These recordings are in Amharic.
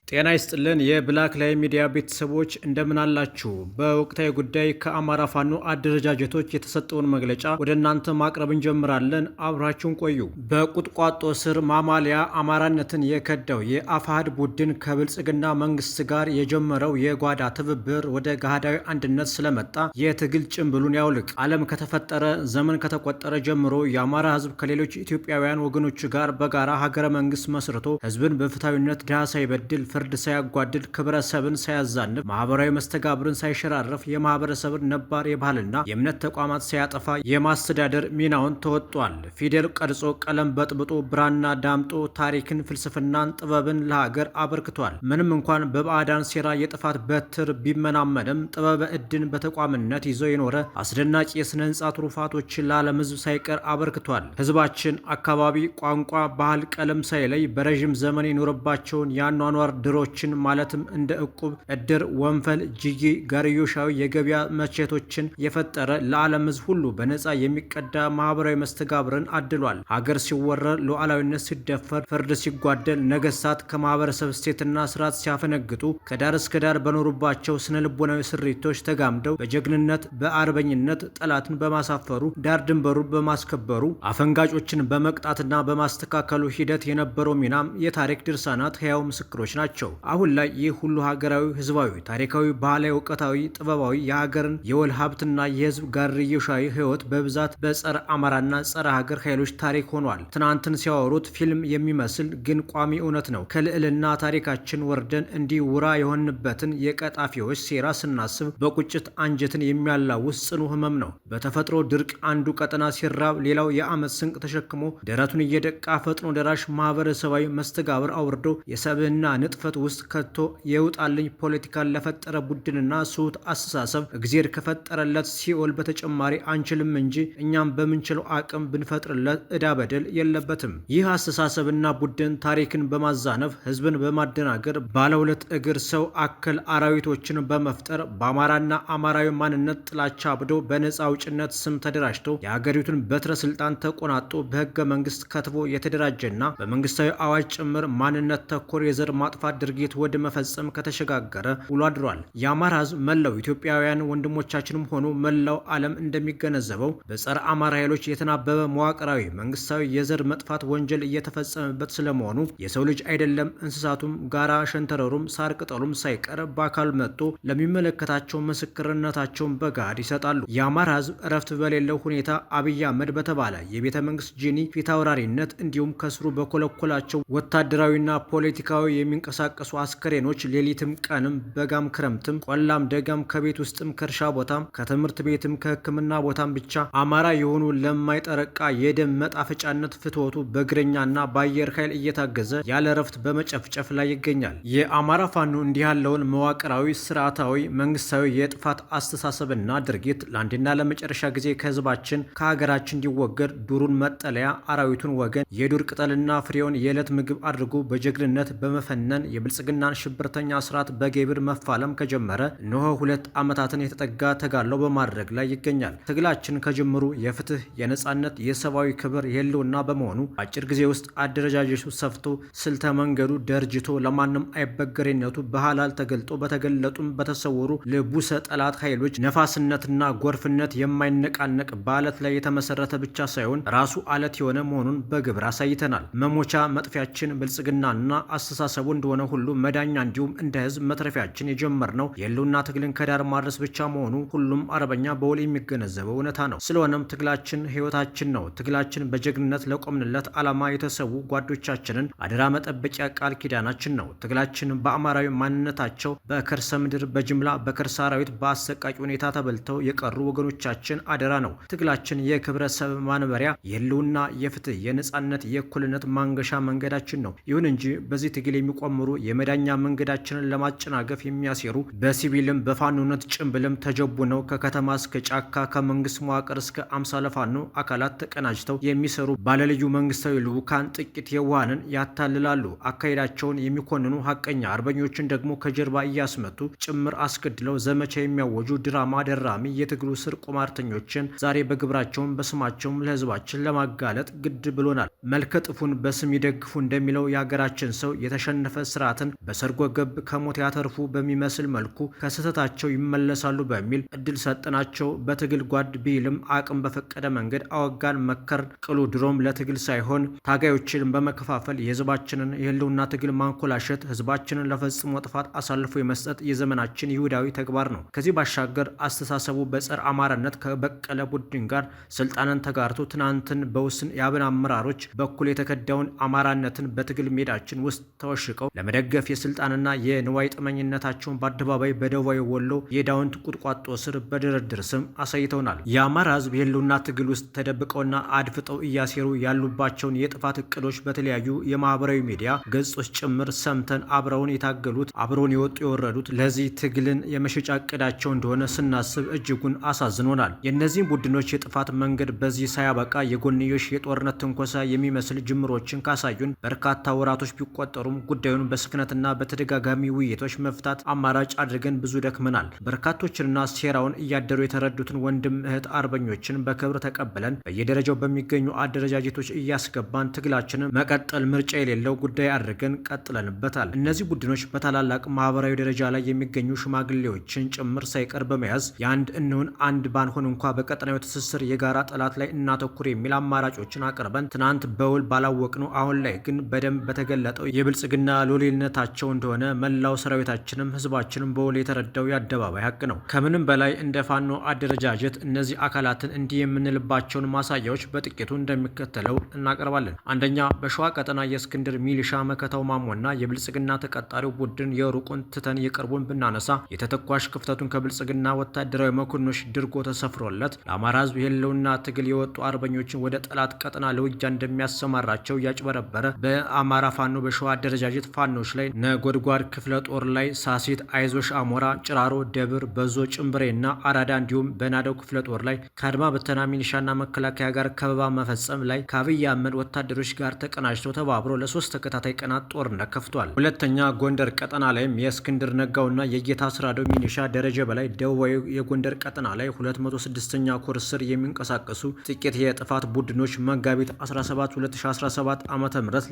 ጤና ይስጥልን የብላክ ላይ ሚዲያ ቤተሰቦች እንደምን አላችሁ? በወቅታዊ ጉዳይ ከአማራ ፋኖ አደረጃጀቶች የተሰጠውን መግለጫ ወደ እናንተ ማቅረብ እንጀምራለን። አብራችሁን ቆዩ። በቁጥቋጦ ስር ማማለያ አማራነትን የከዳው የአፋሕድ ቡድን ከብልጽግና መንግስት ጋር የጀመረው የጓዳ ትብብር ወደ ገሃዳዊ አንድነት ስለመጣ የትግል ጭንብሉን ያውልቅ። ዓለም ከተፈጠረ ዘመን ከተቆጠረ ጀምሮ የአማራ ህዝብ ከሌሎች ኢትዮጵያውያን ወገኖች ጋር በጋራ ሀገረ መንግስት መስርቶ ህዝብን በፍትሐዊነት ድሃ ሳይበድል ፍርድ ሳያጓድል ክብረሰብን ሳያዛንብ ማህበራዊ መስተጋብርን ሳይሸራረፍ የማህበረሰብን ነባር የባህልና የእምነት ተቋማት ሳያጠፋ የማስተዳደር ሚናውን ተወጧል። ፊደል ቀርጾ ቀለም በጥብጦ ብራና ዳምጦ ታሪክን፣ ፍልስፍናን፣ ጥበብን ለሀገር አበርክቷል። ምንም እንኳን በባዕዳን ሴራ የጥፋት በትር ቢመናመንም ጥበበ ዕድን በተቋምነት ይዞ የኖረ አስደናቂ የስነ ህንፃ ትሩፋቶችን ለዓለም ህዝብ ሳይቀር አበርክቷል። ህዝባችን አካባቢ፣ ቋንቋ፣ ባህል፣ ቀለም ሳይለይ በረዥም ዘመን የኖረባቸውን የአኗኗር ድሮችን ማለትም እንደ እቁብ፣ እድር፣ ወንፈል፣ ጅጊ፣ ጋርዮሻዊ የገበያ መቼቶችን የፈጠረ ለዓለም ህዝብ ሁሉ በነፃ የሚቀዳ ማህበራዊ መስተጋብርን አድሏል። ሀገር ሲወረር፣ ሉዓላዊነት ሲደፈር፣ ፍርድ ሲጓደል፣ ነገስታት ከማህበረሰብ እሴትና ስርዓት ሲያፈነግጡ ከዳር እስከ ዳር በኖሩባቸው ስነ ልቦናዊ ስሪቶች ተጋምደው በጀግንነት በአርበኝነት ጠላትን በማሳፈሩ ዳር ድንበሩን በማስከበሩ አፈንጋጮችን በመቅጣትና በማስተካከሉ ሂደት የነበረው ሚናም የታሪክ ድርሳናት ህያው ምስክሮች ናቸው። አሁን ላይ ይህ ሁሉ ሀገራዊ፣ ህዝባዊ፣ ታሪካዊ፣ ባህላዊ፣ እውቀታዊ፣ ጥበባዊ የሀገርን የወል ሀብትና የህዝብ ጋርዮሻዊ ህይወት በብዛት በጸረ አማራና ጸረ ሀገር ኃይሎች ታሪክ ሆኗል። ትናንትን ሲያወሩት ፊልም የሚመስል ግን ቋሚ እውነት ነው። ከልዕልና ታሪካችን ወርደን እንዲህ ውራ የሆንበትን የቀጣፊዎች ሴራ ስናስብ በቁጭት አንጀትን የሚያላውስ ጽኑ ህመም ነው። በተፈጥሮ ድርቅ አንዱ ቀጠና ሲራብ ሌላው የአመት ስንቅ ተሸክሞ ደረቱን እየደቃ ፈጥኖ ደራሽ ማህበረሰባዊ መስተጋብር አውርዶ የሰብዕና ንጥፈት ውስጥ ከቶ የውጣልኝ ፖለቲካን ለፈጠረ ቡድንና ስሁት አስተሳሰብ እግዜር ከፈጠረለት ሲኦል በተጨማሪ አንችልም እንጂ እኛም በምንችለው አቅም ብንፈጥርለት ዕዳ በደል የለበትም። ይህ አስተሳሰብና ቡድን ታሪክን በማዛነፍ ህዝብን በማደናገር ባለሁለት እግር ሰው አከል አራዊቶችን በመፍጠር በአማራና አማራዊ ማንነት ጥላቻ አብዶ በነፃ አውጭነት ስም ተደራጅቶ የሀገሪቱን በትረ ስልጣን ተቆናጦ በህገ መንግስት ከትቦ የተደራጀና በመንግስታዊ አዋጅ ጭምር ማንነት ተኮር የዘር ማጥፋት ድርጊት ወደ መፈጸም ከተሸጋገረ ውሎ አድሯል። የአማራ ህዝብ መላው ኢትዮጵያውያን ወንድሞቻችንም ሆኑ መላው ዓለም እንደሚገነዘበው በጸረ አማራ ኃይሎች የተናበበ መዋቅራዊ መንግስታዊ የዘር መጥፋት ወንጀል እየተፈጸመበት ስለመሆኑ የሰው ልጅ አይደለም እንስሳቱም ጋራ ሸንተረሩም ሳር ቅጠሉም ሳይቀር በአካል መጥቶ ለሚመለከታቸው ምስክርነታቸውን በጋድ ይሰጣሉ። የአማራ ህዝብ እረፍት በሌለው ሁኔታ አብይ አህመድ በተባለ የቤተ መንግስት ጂኒ ፊታውራሪነት እንዲሁም ከስሩ በኮለኮላቸው ወታደራዊና ፖለቲካዊ የሚንቀሳቀሱ አስከሬኖች ሌሊትም ቀንም በጋም ክረምትም ቆላም ደጋም ከቤት ውስጥም ከእርሻ ቦታም ከትምህርት ቤትም ከሕክምና ቦታም ብቻ አማራ የሆኑ ለማይጠረቃ የደም መጣፈጫነት ፍትወቱ በእግረኛና በአየር ኃይል እየታገዘ ያለ እረፍት በመጨፍጨፍ ላይ ይገኛል። የአማራ ፋኖ እንዲህ ያለውን መዋቅራዊ ስርዓታዊ መንግስታዊ የጥፋት አስተሳሰብና ድርጊት ለአንድና ለመጨረሻ ጊዜ ከህዝባችን ከሀገራችን እንዲወገድ ዱሩን መጠለያ አራዊቱን ወገን የዱር ቅጠልና ፍሬውን የዕለት ምግብ አድርጎ በጀግንነት በመፈነን የብልጽግናን ሽብርተኛ ስርዓት በጌብር መፋለም ከጀመረ እነሆ 2 ዓመታትን የተጠጋ ተጋድሎ በማድረግ ላይ ይገኛል። ትግላችን ከጅምሩ የፍትህ፣ የነጻነት፣ የሰብአዊ ክብር የህልውና በመሆኑ አጭር ጊዜ ውስጥ አደረጃጀቱ ሰፍቶ ስልተ መንገዱ ደርጅቶ ለማንም አይበገሬነቱ በሐላል ተገልጦ በተገለጡም በተሰወሩ ልቡሰ ጠላት ኃይሎች ነፋስነትና ጎርፍነት የማይነቃነቅ በአለት ላይ የተመሰረተ ብቻ ሳይሆን ራሱ አለት የሆነ መሆኑን በግብር አሳይተናል። መሞቻ መጥፊያችን ብልጽግናና አስተሳሰቡ እንደሆነ ሁሉ መዳኛ እንዲሁም እንደ ህዝብ መትረፊያችን የጀመርነው የህልውና ትግልን ከዳር ማድረስ ብቻ መሆኑ ሁሉም አርበኛ በውል የሚገነዘበው እውነታ ነው። ስለሆነም ትግላችን ህይወታችን ነው። ትግላችን በጀግንነት ለቆምንለት ዓላማ የተሰዉ ጓዶቻችንን አደራ መጠበቂያ ቃል ኪዳናችን ነው። ትግላችን በአማራዊ ማንነታቸው በከርሰ ምድር በጅምላ በከርሰ አራዊት በአሰቃቂ ሁኔታ ተበልተው የቀሩ ወገኖቻችን አደራ ነው። ትግላችን የክብረሰብ ማንበሪያ፣ የህልውና፣ የፍትህ፣ የነጻነት፣ የእኩልነት ማንገሻ መንገዳችን ነው። ይሁን እንጂ በዚህ ትግል የሚቆምሩ የመዳኛ መንገዳችንን ለማጨናገፍ የሚያሴሩ በሲቪልም በፋኖነት ጭምብልም ተጀቡነው ከከተማ እስከ ጫካ ከመንግስት መዋቅር እስከ አምሳለ ፋኖ አካላት ተቀናጅተው የሚሰሩ ባለልዩ መንግስታዊ ልዑካን ጥቂት የዋሃንን ያታልላሉ። አካሄዳቸውን የሚኮንኑ ሀቀኛ አርበኞችን ደግሞ ከጀርባ እያስመቱ ጭምር አስገድለው ዘመቻ የሚያወጁ ድራማ ደራሚ የትግሉ ስር ቁማርተኞችን ዛሬ በግብራቸውን በስማቸውም ለህዝባችን ለማጋለጥ ግድ ብሎናል። መልከ ጥፉን በስም ይደግፉ እንደሚለው የሀገራችን ሰው የተሸነፈ ስርዓትን በሰርጎ ገብ ከሞት ያተርፉ በሚመስል መልኩ ከስህተታቸው ይመለሳሉ በሚል እድል ሰጠናቸው። በትግል ጓድ ቢልም አቅም በፈቀደ መንገድ አወጋን መከር ቅሉ ድሮም ለትግል ሳይሆን ታጋዮችን በመከፋፈል የህዝባችንን የህልውና ትግል ማንኮላሸት፣ ህዝባችንን ለፈጽሞ ጥፋት አሳልፎ የመስጠት የዘመናችን ይሁዳዊ ተግባር ነው። ከዚህ ባሻገር አስተሳሰቡ በጸረ አማራነት ከበቀለ ቡድን ጋር ስልጣንን ተጋርቶ ትናንትን በውስን የአብን አመራሮች በኩል የተከዳውን አማራነትን በትግል ሜዳችን ውስጥ ተወሽቀው ለመደገፍ የስልጣንና የንዋይ ጥመኝነታቸውን በአደባባይ በደቡባዊ ወሎ የዳውንት ቁጥቋጦ ስር በድርድር ስም አሳይተውናል። የአማራ ህዝብ የህልውና ትግል ውስጥ ተደብቀውና አድፍጠው እያሴሩ ያሉባቸውን የጥፋት እቅዶች በተለያዩ የማህበራዊ ሚዲያ ገጾች ጭምር ሰምተን አብረውን የታገሉት አብረውን የወጡ የወረዱት ለዚህ ትግልን የመሸጫ እቅዳቸው እንደሆነ ስናስብ እጅጉን አሳዝኖናል። የእነዚህም ቡድኖች የጥፋት መንገድ በዚህ ሳያበቃ የጎንዮሽ የጦርነት ትንኮሳ የሚመስል ጅምሮችን ካሳዩን በርካታ ወራቶች ቢቆጠሩም ጉዳዩን በስክነትና በተደጋጋሚ ውይይቶች መፍታት አማራጭ አድርገን ብዙ ደክመናል። በርካቶችንና ሴራውን እያደሩ የተረዱትን ወንድም እህት አርበኞችን በክብር ተቀብለን በየደረጃው በሚገኙ አደረጃጀቶች እያስገባን ትግላችንን መቀጠል ምርጫ የሌለው ጉዳይ አድርገን ቀጥለንበታል። እነዚህ ቡድኖች በታላላቅ ማህበራዊ ደረጃ ላይ የሚገኙ ሽማግሌዎችን ጭምር ሳይቀር በመያዝ የአንድ እንሁን አንድ ባንሆን እንኳ በቀጠናዊ ትስስር የጋራ ጠላት ላይ እናተኩር የሚል አማራጮችን አቅርበን ትናንት በውል ባላወቅነው አሁን ላይ ግን በደንብ በተገለጠው የብልጽግና ሎሌልነታቸው እንደሆነ መላው ሰራዊታችንም ህዝባችንም በውል የተረዳው የአደባባይ ሀቅ ነው። ከምንም በላይ እንደ ፋኖ አደረጃጀት እነዚህ አካላትን እንዲህ የምንልባቸውን ማሳያዎች በጥቂቱ እንደሚከተለው እናቀርባለን። አንደኛ፣ በሸዋ ቀጠና የእስክንድር ሚሊሻ መከታው ማሞና የብልጽግና ተቀጣሪው ቡድን የሩቁን ትተን የቅርቡን ብናነሳ የተተኳሽ ክፍተቱን ከብልጽግና ወታደራዊ መኮንኖች ድርጎ ተሰፍሮለት ለአማራ ህዝብ የህልውና ትግል የወጡ አርበኞችን ወደ ጠላት ቀጠና ለውጊያ እንደሚያሰማራቸው እያጭበረበረ በአማራ ፋኖ በሸዋ አደረጃጀት ፋኖች ላይ ነጎድጓድ ክፍለ ጦር ላይ ሳሲት፣ አይዞሽ አሞራ፣ ጭራሮ፣ ደብር፣ በዞ፣ ጭምብሬና አራዳ እንዲሁም በናደው ክፍለ ጦር ላይ ከአድማ ብተና ሚሊሻና መከላከያ ጋር ከበባ መፈጸም ላይ ከአብይ አህመድ ወታደሮች ጋር ተቀናጅተው ተባብሮ ለ3 ተከታታይ ቀናት ጦርነት ከፍቷል። ሁለተኛ፣ ጎንደር ቀጠና ላይም የእስክንድር ነጋውና የጌታ ስራደው ሚሊሻ ደረጀ በላይ ደቡባዊ የጎንደር ቀጠና ላይ 206ኛ ኮር ስር የሚንቀሳቀሱ ጥቂት የጥፋት ቡድኖች መጋቢት 17 2017 ዓ.ም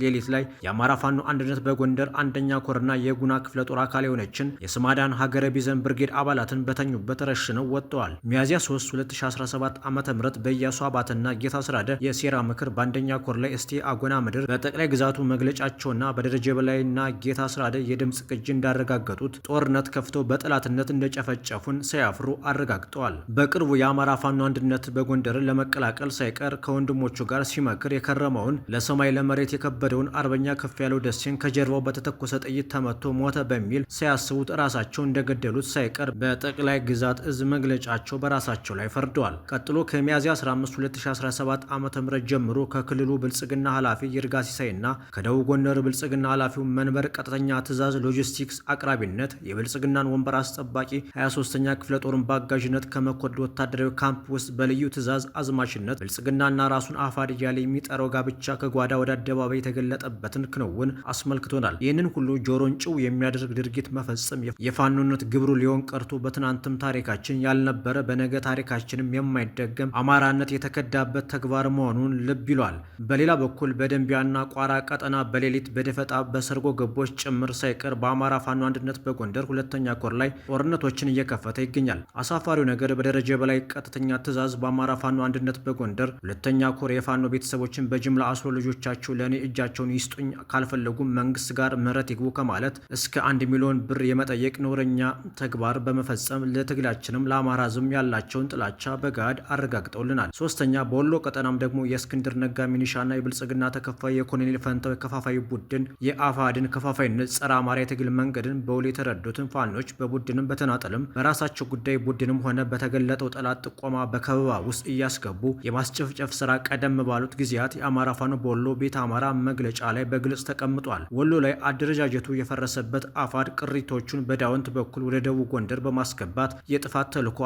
ሌሊት ላይ የአማራ ፋኖ አንድነት በጎንደር አንደኛ ኮርና የጉና ክፍለ ጦር አካል የሆነችን የስማዳን ሀገረ ቢዘን ብርጌድ አባላትን በተኙበት ረሽነው ወጥተዋል። ሚያዝያ 3 2017 ዓ.ም በኢያሱ አባተና ጌታ ስራደ የሴራ ምክር በአንደኛ ኮር ላይ እስቴ አጎና ምድር በጠቅላይ ግዛቱ መግለጫቸውና በደረጀ በላይና ጌታ ስራደ የድምፅ ቅጂ እንዳረጋገጡት ጦርነት ከፍተው በጠላትነት እንደጨፈጨፉን ሳያፍሩ አረጋግጠዋል። በቅርቡ የአማራ ፋኖ አንድነት በጎንደርን ለመቀላቀል ሳይቀር ከወንድሞቹ ጋር ሲመክር የከረመውን ለሰማይ ለመሬት የከበደውን አርበኛ ከፍ ያለው ደሴን ከጀርባው በተተኮሰ ጥይት ተመቶ ሞተ በሚል ሳያስቡት ራሳቸው እንደገደሉት ሳይቀር በጠቅላይ ግዛት እዝ መግለጫቸው በራሳቸው ላይ ፈርደዋል። ቀጥሎ ከሚያዝያ 15 2017 ዓ.ም ጀምሮ ከክልሉ ብልጽግና ኃላፊ ይርጋ ሲሳይና ከደቡብ ጎንደር ብልጽግና ኃላፊው መንበር ቀጥተኛ ትእዛዝ ሎጂስቲክስ አቅራቢነት የብልጽግናን ወንበር አስጠባቂ 23ኛ ክፍለ ጦርን በአጋዥነት ከመኮድ ወታደራዊ ካምፕ ውስጥ በልዩ ትእዛዝ አዝማችነት ብልጽግናና ራሱን አፋድ እያለ የሚጠራው ጋብቻ ከጓዳ ወደ አደባባይ የተገለጠበትን ክንውን አስመልክቶናል። ይህንን ሁሉ ጆሮን ጭው የሚያደርግ ድርጊት መፈጸም የፋኖነት ግብሩ ሊሆን ቀርቶ በትናንትም ታሪካችን ያልነበረ በነገ ታሪካችንም የማይደገም አማራነት የተከዳበት ተግባር መሆኑን ልብ ይሏል። በሌላ በኩል በደንቢያና ቋራ ቀጠና በሌሊት በደፈጣ በሰርጎ ገቦች ጭምር ሳይቀር በአማራ ፋኖ አንድነት በጎንደር ሁለተኛ ኮር ላይ ጦርነቶችን እየከፈተ ይገኛል። አሳፋሪው ነገር በደረጀ በላይ ቀጥተኛ ትእዛዝ በአማራ ፋኖ አንድነት በጎንደር ሁለተኛ ኮር የፋኖ ቤተሰቦችን በጅምላ አስሮ ልጆቻቸው ለእኔ እጃቸውን ይስጡኝ ካልፈለጉም መንግስት ጋር ምህረት ይግቡ ከማለት እስከ 1 ሚሊዮን ብር የመጠየቅ ነውረኛ ተግባር በመፈጸም ለትግላችንም ለአማራ ህዝብ ያላቸውን ጥላቻ በጋድ አረጋግጠውልናል። ሶስተኛ፣ በወሎ ቀጠናም ደግሞ የእስክንድር ነጋ ሚኒሻና የብልጽግና ተከፋይ የኮሎኔል ፈንታው ከፋፋይ ቡድን የአፋድን ከፋፋይነት ጸረ አማራ የትግል መንገድን በውል የተረዱትን ፋኖች በቡድንም በተናጠልም በራሳቸው ጉዳይ ቡድንም ሆነ በተገለጠው ጠላት ጥቆማ በከበባ ውስጥ እያስገቡ የማስጨፍጨፍ ስራ ቀደም ባሉት ጊዜያት የአማራ ፋኖ በወሎ ቤተ አማራ መግለጫ ላይ በግልጽ ተቀምጧል። ወሎ ላይ አደረጃጀቱ የፈረሰበት አፋድ ቅሪቶቹን በዳውንት በኩል ወደ ደቡብ ጎንደር በማስገባት የጥፋት ተልዕኮ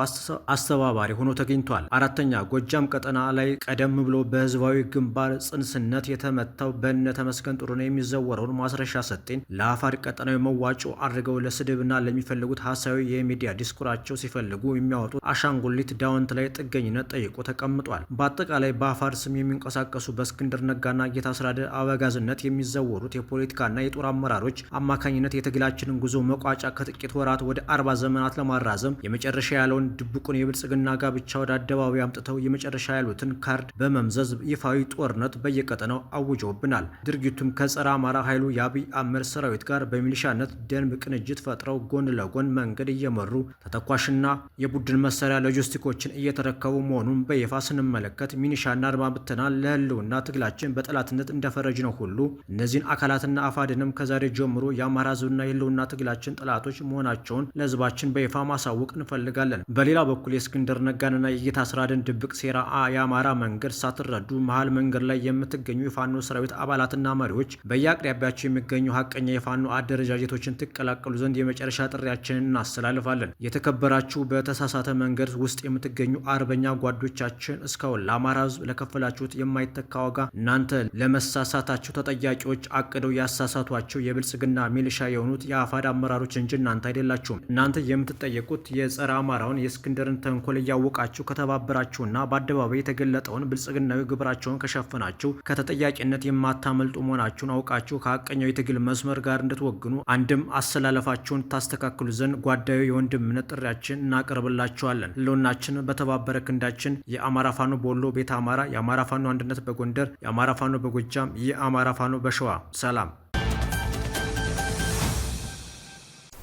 አስተባባሪ ሆኖ ተገኝቷል። አራተኛ፣ ጎጃም ቀጠና ላይ ቀደም ብሎ በህዝባዊ ግንባር ጽንስነት የተመታው በእነ ተመስገን ጥሩነህ የሚዘወረውን ማስረሻ ሰጤን ለአፋድ ቀጠናዊ መዋጮ አድርገው ለስድብና ለሚፈልጉት ሀሳዊ የሚዲያ ዲስኩራቸው ሲፈልጉ የሚያወጡት አሻንጉሊት ዳውንት ላይ ጥገኝነት ጠይቆ ተቀምጧል። በአጠቃላይ በአፋድ ስም የሚንቀሳቀሱ በእስክንድር ነጋና ጌታ ስራደ አበጋዝነት የሚዘወሩት የፖለቲካና የጦር አመራሮች አማካኝነት የትግላችንን ጉዞ መቋጫ ከጥቂት ወራት ወደ 40 ዘመናት ለማራዘም የመጨረሻ ያለውን ድብቁን የብልጽግና ጋብቻ ወደ አደባባይ አምጥተው የመጨረሻ ያሉትን ካርድ በመምዘዝ ይፋዊ ጦርነት በየቀጠናው አውጀውብናል። ድርጊቱም ከጸረ አማራ ኃይሉ የአብይ አህመድ ሰራዊት ጋር በሚሊሻነት ደንብ ቅንጅት ፈጥረው ጎን ለጎን መንገድ እየመሩ ተተኳሽና የቡድን መሳሪያ ሎጂስቲኮችን እየተረከቡ መሆኑን በይፋ ስንመለከት ሚኒሻና አድማ ብተና ለህልውና ትግላችን በጠላትነት እንደፈረጅ ነው ሁሉ እነዚህን አካላትና አፋድንም ከዛሬ ጀምሮ የአማራ ህዝብና የህልውና ትግላችን ጠላቶች መሆናቸውን ለህዝባችን በይፋ ማሳወቅ እንፈልጋለን። በሌላ በኩል የእስክንድር ነጋንና የጌታ ስራድን ድብቅ ሴራ የአማራ መንገድ ሳትረዱ መሀል መንገድ ላይ የምትገኙ የፋኖ ሰራዊት አባላትና መሪዎች በየአቅራቢያቸው የሚገኙ ሀቀኛ የፋኖ አደረጃጀቶችን ትቀላቀሉ ዘንድ የመጨረሻ ጥሪያችንን እናስተላልፋለን። የተከበራችሁ በተሳሳተ መንገድ ውስጥ የምትገኙ አርበኛ ጓዶቻችን እስካሁን ለአማራ ህዝብ ለከፈላችሁት የማይተካ ዋጋ እናንተ ለመሳሳታችሁ ተጠያቂዎች አቅደው ያሳሳቷቸው የብልጽግና ሚሊሻ የሆኑት የአፋድ አመራሮች እንጂ እናንተ አይደላችሁም። እናንተ የምትጠየቁት የጸረ አማራውን የእስክንድርን ተንኮል እያወቃችሁ ከተባበራችሁና በአደባባይ የተገለጠውን ብልጽግናዊ ግብራቸውን ከሸፈናችሁ ከተጠያቂነት የማታመልጡ መሆናችሁን አውቃችሁ ከሀቀኛው የትግል መስመር ጋር እንድትወግኑ አንድም አሰላለፋችሁን ታስተካክሉ ዘንድ ጓዳዩ የወንድምነት ጥሪያችን እናቀርብላችኋለን። ህልውናችን በተባበረ ክንዳችን የአማራ ፋኖ በወሎ ቤተ አማራ፣ የአማራ ፋኖ አንድነት በጎንደር፣ የአማራ ፋኖ በጎጃም፣ የአማራ ፋኖ በሸዋ። ሰላም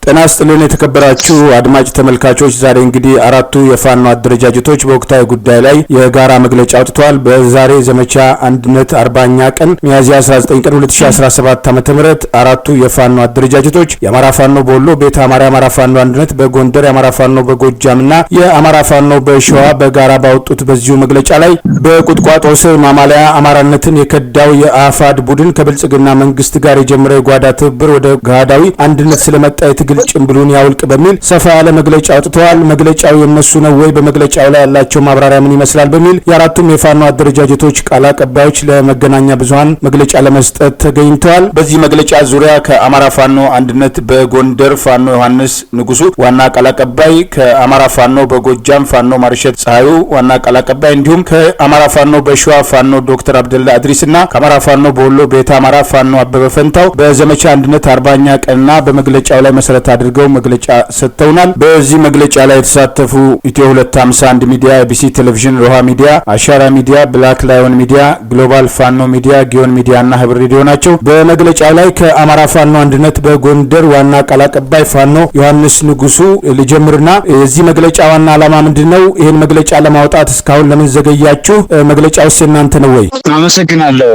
ጤና ይስጥልን የተከበራችሁ አድማጭ ተመልካቾች፣ ዛሬ እንግዲህ አራቱ የፋኖ አደረጃጀቶች በወቅታዊ ጉዳይ ላይ የጋራ መግለጫ አውጥተዋል። በዛሬ ዘመቻ አንድነት 40ኛ ቀን ሚያዝያ 19 ቀን 2017 ዓ.ም አራቱ የፋኖ አደረጃጀቶች የአማራ ፋኖ በወሎ ቤተ አማራ፣ የአማራ ፋኖ አንድነት በጎንደር፣ የአማራ ፋኖ በጎጃምና የአማራ ፋኖ በሸዋ በጋራ ባወጡት በዚሁ መግለጫ ላይ በቁጥቋጦ ስር ማማለያ አማራነትን የከዳው የአፋድ ቡድን ከብልጽግና መንግስት ጋር የጀመረው የጓዳ ትብብር ወደ ጋዳዊ አንድነት ስለመጣ የትግል ጭምብሉን ያውልቅ በሚል ሰፋ ያለ መግለጫ አውጥተዋል። መግለጫው የነሱ ነው ወይ? በመግለጫው ላይ ያላቸው ማብራሪያ ምን ይመስላል? በሚል የአራቱም የፋኖ አደረጃጀቶች ቃል አቀባዮች ለመገናኛ ብዙሃን መግለጫ ለመስጠት ተገኝተዋል። በዚህ መግለጫ ዙሪያ ከአማራ ፋኖ አንድነት በጎንደር ፋኖ ዮሐንስ ንጉሱ ዋና ቃል አቀባይ፣ ከአማራ ፋኖ በጎጃም ፋኖ ማርሸት ፀሐዩ ዋና ቃል አቀባይ፣ እንዲሁም ከአማራ ፋኖ በሸዋ ፋኖ ዶክተር አብደላ አድሪስና ከአማራ ፋኖ በወሎ ቤተ አማራ ፋኖ አበበ ፈንታው በዘመቻ አንድነት 40ኛ ቀንና በመግለጫው ላይ መሰረት አድርገው መግለጫ ሰጥተውናል። በዚህ መግለጫ ላይ የተሳተፉ ኢትዮ 251 ሚዲያ፣ ኤቢሲ ቴሌቪዥን፣ ሮሃ ሚዲያ፣ አሻራ ሚዲያ፣ ብላክ ላዮን ሚዲያ፣ ግሎባል ፋኖ ሚዲያ፣ ጊዮን ሚዲያና ህብር ሬዲዮ ናቸው። በመግለጫው ላይ ከአማራ ፋኖ አንድነት በጎንደር ዋና ቃል አቀባይ ፋኖ ዮሐንስ ንጉሱ ልጀምርና የዚህ መግለጫ ዋና ዓላማ ምንድነው? ይሄን መግለጫ ለማውጣት እስካሁን ለምን ዘገያችሁ? መግለጫውስ እናንተ ነው ወይ? አመሰግናለሁ።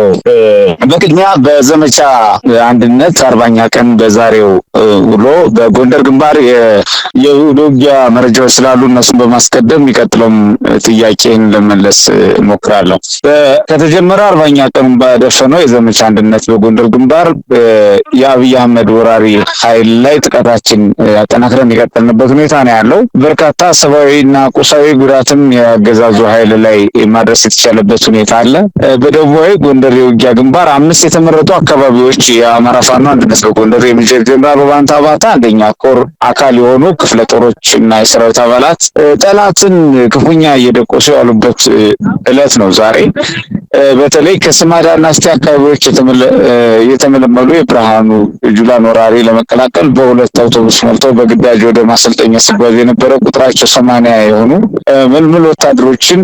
በቅድሚያ በዘመቻ አንድነት 40ኛ ቀን በዛሬው ውሎ በጎንደር ግንባር የውጊያ መረጃዎች ስላሉ እነሱን በማስቀደም የሚቀጥለውም ጥያቄን ለመመለስ እሞክራለሁ። ከተጀመረ 40ኛ ቀኑን ባደፈነው የዘመቻ አንድነት በጎንደር ግንባር የአብይ አህመድ ወራሪ ኃይል ላይ ጥቃታችን አጠናክረን የቀጠልንበት ሁኔታ ነው ያለው። በርካታ ሰብአዊና ቁሳዊ ጉዳትም የአገዛዙ ኃይል ላይ ማድረስ የተቻለበት ሁኔታ አለ። በደቡባዊ ጎንደር የውጊያ ግንባር 5 የተመረጡ አካባቢዎች የአማራ ፋኖ አንድነት በጎንደር የሜጀር ጀነራል ባንታ ባታ አንደኛ ኮር አካል የሆኑ ክፍለ ጦሮች እና የሰራዊት አባላት ጠላትን ክፉኛ እየደቆሱ ያሉበት ዕለት ነው ዛሬ። በተለይ ከስማዳና እስቴ አካባቢዎች የተመለመሉ የብርሃኑ ጁላን ወራሪ ለመቀላቀል በሁለት አውቶቡስ ሞልተው በግዳጅ ወደ ማሰልጠኛ ሲጓዙ የነበረ ቁጥራቸው 80 የሆኑ ምልምል ወታደሮችን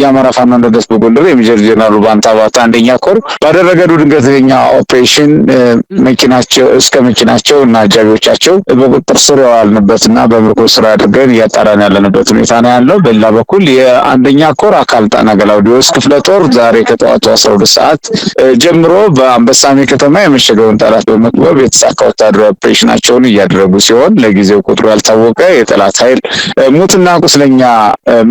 የአማራ ፋኖ አንድነት በጎንደር የሜጀር ጀነራል ባንታ ባታ አንደኛ ኮር ባደረገው ድንገተኛ ኦፕሬሽን መኪናቸው እና አጃቢዎቻቸው በቁጥጥር ስር ያዋልንበትና በምርኮ ስራ አድርገን እያጣራን ያለንበት ሁኔታ ነው ያለው። በሌላ በኩል የአንደኛ ኮር አካል ጣና ገላውዲዮስ ክፍለ ጦር ዛሬ ከጠዋቱ 12 ሰዓት ጀምሮ በአንበሳሜ ከተማ የመሸገውን ጠላት በመክበብ የተሳካ ወታደራዊ ኦፕሬሽናቸውን እያደረጉ ሲሆን ለጊዜው ቁጥሩ ያልታወቀ የጠላት ኃይል ሙትና ቁስለኛ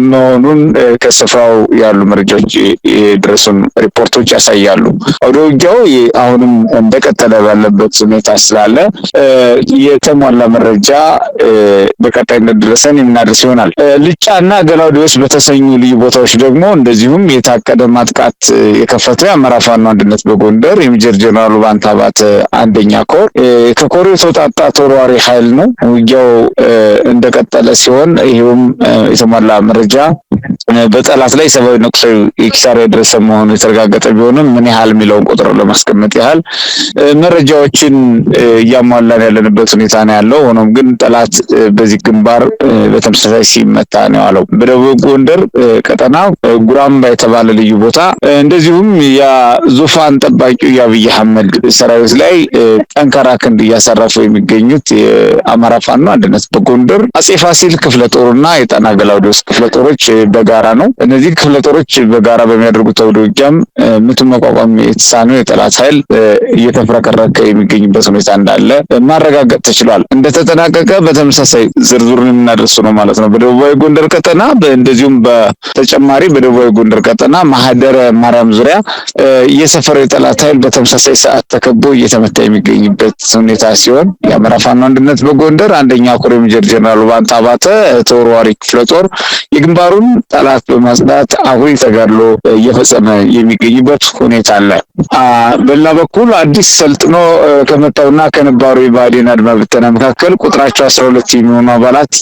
መሆኑን ከስፍራው ያሉ መረጃዎች የደረሱን ሪፖርቶች ያሳያሉ። ወደ ውጊያው አሁንም እንደቀጠለ ባለበት ሁኔታ ስላለ የተሟላ መረጃ በቀጣይነት ድረሰን የምናደርስ ይሆናል። ልጫና ገላውዲዮስ በተሰኙ ልዩ ቦታዎች ደግሞ እንደዚሁም የታቀደ ማጥቃት የከፈተው የአማራ ፋኖ አንድነት በጎንደር የሜጀር ጀነራል ባንታ ባተ አንደኛ ኮር ከኮሩ የተውጣጣ ተወርዋሪ ኃይል ነው። ውጊያው እንደቀጠለ ሲሆን ይሄውም የተሟላ መረጃ በጠላት ላይ ሰብአዊና ቁሳዊ ኪሳራ የደረሰ መሆኑ የተረጋገጠ ቢሆንም ምን ያህል የሚለውን ቁጥር ለማስቀመጥ ያህል መረጃዎችን እያሟላን ያለንበት ሁኔታ ነው ያለው። ሆኖም ግን ጠላት በዚህ ግንባር በተመሳሳይ ሲመታ ነው ያለው። በደቡብ ጎንደር ቀጠና ጉራምባ የተባለ ልዩ ቦታ እንደዚሁም የዙፋን ጠባቂው የአብይ አህመድ ሰራዊት ላይ ጠንካራ ክንድ እያሰራፉ የሚገኙት የአማራ ፋኖ አንድነት በጎንደር አጼ ፋሲል ክፍለ ጦርና የጣና ገላውዲዮስ ክፍለ ጦሮች በጋራ ነው። እነዚህ ክፍለ ጦሮች በጋራ በሚያደርጉት አውደ ውጊያም ምቱን መቋቋም የተሳነው የጠላት ኃይል እየተፍረከረከ የሚገኝበት ሁኔታ እንዳለ ማረጋገጥ ተችሏል። እንደተጠናቀቀ በተመሳሳይ ዝርዝሩን የምናደርሱ ነው ማለት ነው። በደቡባዊ ጎንደር ቀጠና እንደዚሁም በተጨማሪ በደቡባዊ ጎንደር ቀጠና ማህደረ ማርያም ዙሪያ የሰፈረው የጠላት ኃይል በተመሳሳይ ሰዓት ተከቦ እየተመታ የሚገኝበት ሁኔታ ሲሆን የአማራ ፋኖ አንድነት በጎንደር አንደኛ ኮር ሜጀር ጀነራል ባንታ ባተ ተወርዋሪ ክፍለ ጦር የግንባሩን ጠላት በማጽዳት አሁን ተጋድሎ እየፈጸመ የሚገኝበት ሁኔታ አለ። በሌላ በኩል አዲስ ሰልጥኖ ከመጣውና ከነባሩ የባዴን አድማ ብተና መካከል ቁጥራቸው 12 የሚሆኑ አባላት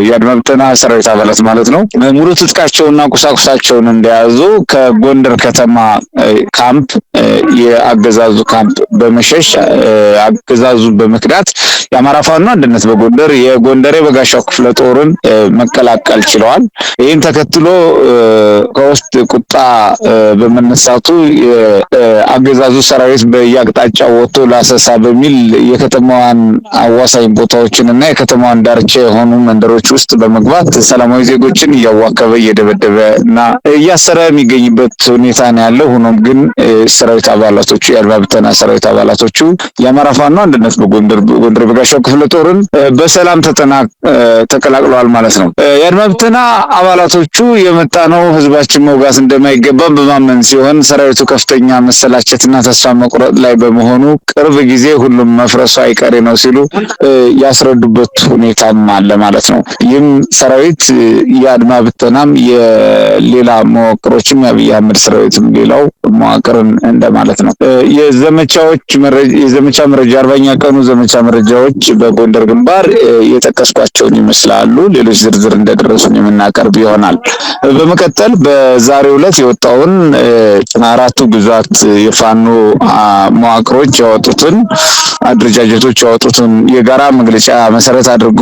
የአድማ ብተና ሰራዊት አባላት ማለት ነው ሙሉ ትጥቃቸውና ቁሳቁሳቸውን እንደያዙ ከጎንደር ከተማ ካምፕ የአገዛዙ ካምፕ በመሸሽ አገዛዙ በመክዳት የአማራ ፋኖ አንድነት በጎንደር የጎንደር የበጋሻው ክፍለ ጦርን መቀላቀል ችለዋል። ይህን ተከትሎ ከውስጥ ቁጣ በመነሳቱ የአገዛዙ ሰራዊት በየአቅጣጫው ወጥቶ ላሰሳ በሚል የከተማዋን አዋሳኝ ቦታዎችንና የከተማዋን ዳርቻ የሆኑ መንደሮች ውስጥ በመግባት ሰላማዊ ዜጎችን እያዋከበ እየደበደበ እና እያሰረ የሚገኝበት ሁኔታ ነው ያለው። ሆኖም ግን ሰራዊት አባላቶቹ የአድማ ብተና ሰራዊት አባላቶቹ የአማራ ፋኖ አንድነት በጎንደር በጋሻው ክፍለ ጦርን በሰላም ተቀላቅለዋል ማለት ነው። የአድማ ብተና አባላቶቹ የመጣ ነው ህዝባችን መውጋት እንደማይገባም በማመን ሲሆን ሰራዊቱ ከፍተኛ መሰላቸትና ተስፋ መቁረጥ ላይ በመሆኑ ቅርብ ጊዜ ሁሉም መፍረሱ አይቀሬ ነው ሲሉ ያስረዱበት ሁኔታም አለ ማለት ነው። ይህም ሰራዊት የአድማ ብተናም የሌላ መዋቅሮችም የአብይ አህመድ ሰራዊትም ሌላው መዋቅርን እንደማለት ነው። የዘመቻ መረጃ 40ኛ ቀኑ ዘመቻ መረጃዎች በጎንደር ግንባር የጠቀስኳቸውን ይመስላሉ። ሌሎች ዝርዝር እንደደረሱን የምናቀርብ ይሆናል። በመቀጠል በዛሬው ዕለት የወጣውን አራቱ ግዛት የፋኖ መዋቅሮች ያወጡትን አደረጃጀቶች ያወጡትን የጋራ መግለጫ መሰረት አድርጎ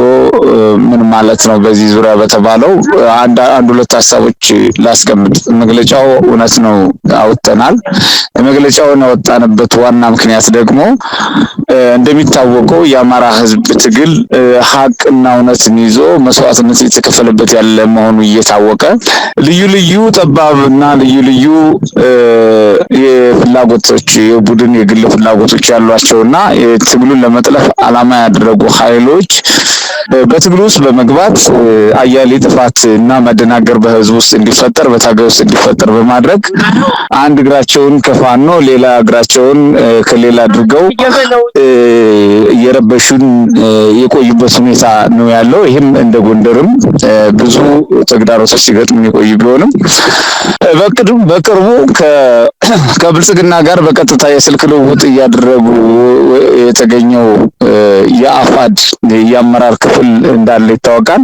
ምን ማለት ነው በዚህ ዙሪያ በተባለው አንድ ሁለት ሀሳቦች ላስቀምጥ። መግለጫው እውነት ነው አውጥተናል። መግለጫውን ያወጣንበት ዋና ምክንያት ደግሞ እንደሚታወቀው የአማራ ህዝብ ትግል ሀቅና እውነትን ይዞ መስዋዕትነት የተከፈለበት ያለ መሆኑ እየታወቀ ልዩ ጠባብና ልዩ የፍላጎቶች የቡድን የግል ፍላጎቶች ያሏቸውና ትግሉን ለመጥለፍ ዓላማ ያደረጉ ኃይሎች በትግሉ ውስጥ በመግባት አያሌ ጥፋት እና መደናገር በህዝብ ውስጥ እንዲፈጠር በታጋይ ውስጥ እንዲፈጠር በማድረግ አንድ እግራቸውን ከፋኖ ሌላ እግራቸውን ከሌላ አድርገው የረበሹን የቆዩበት ሁኔታ ነው ያለው። ይህም እንደ ጎንደርም ብዙ ተግዳሮቶች ሲገጥሙ የቆዩ ቢሆንም በቅርቡ ከብልጽግና ጋር በቀጥታ የስልክ ልውውጥ እያደረጉ የተገኘው የአፋድ የአመራር ክፍል እንዳለ ይታወቃል።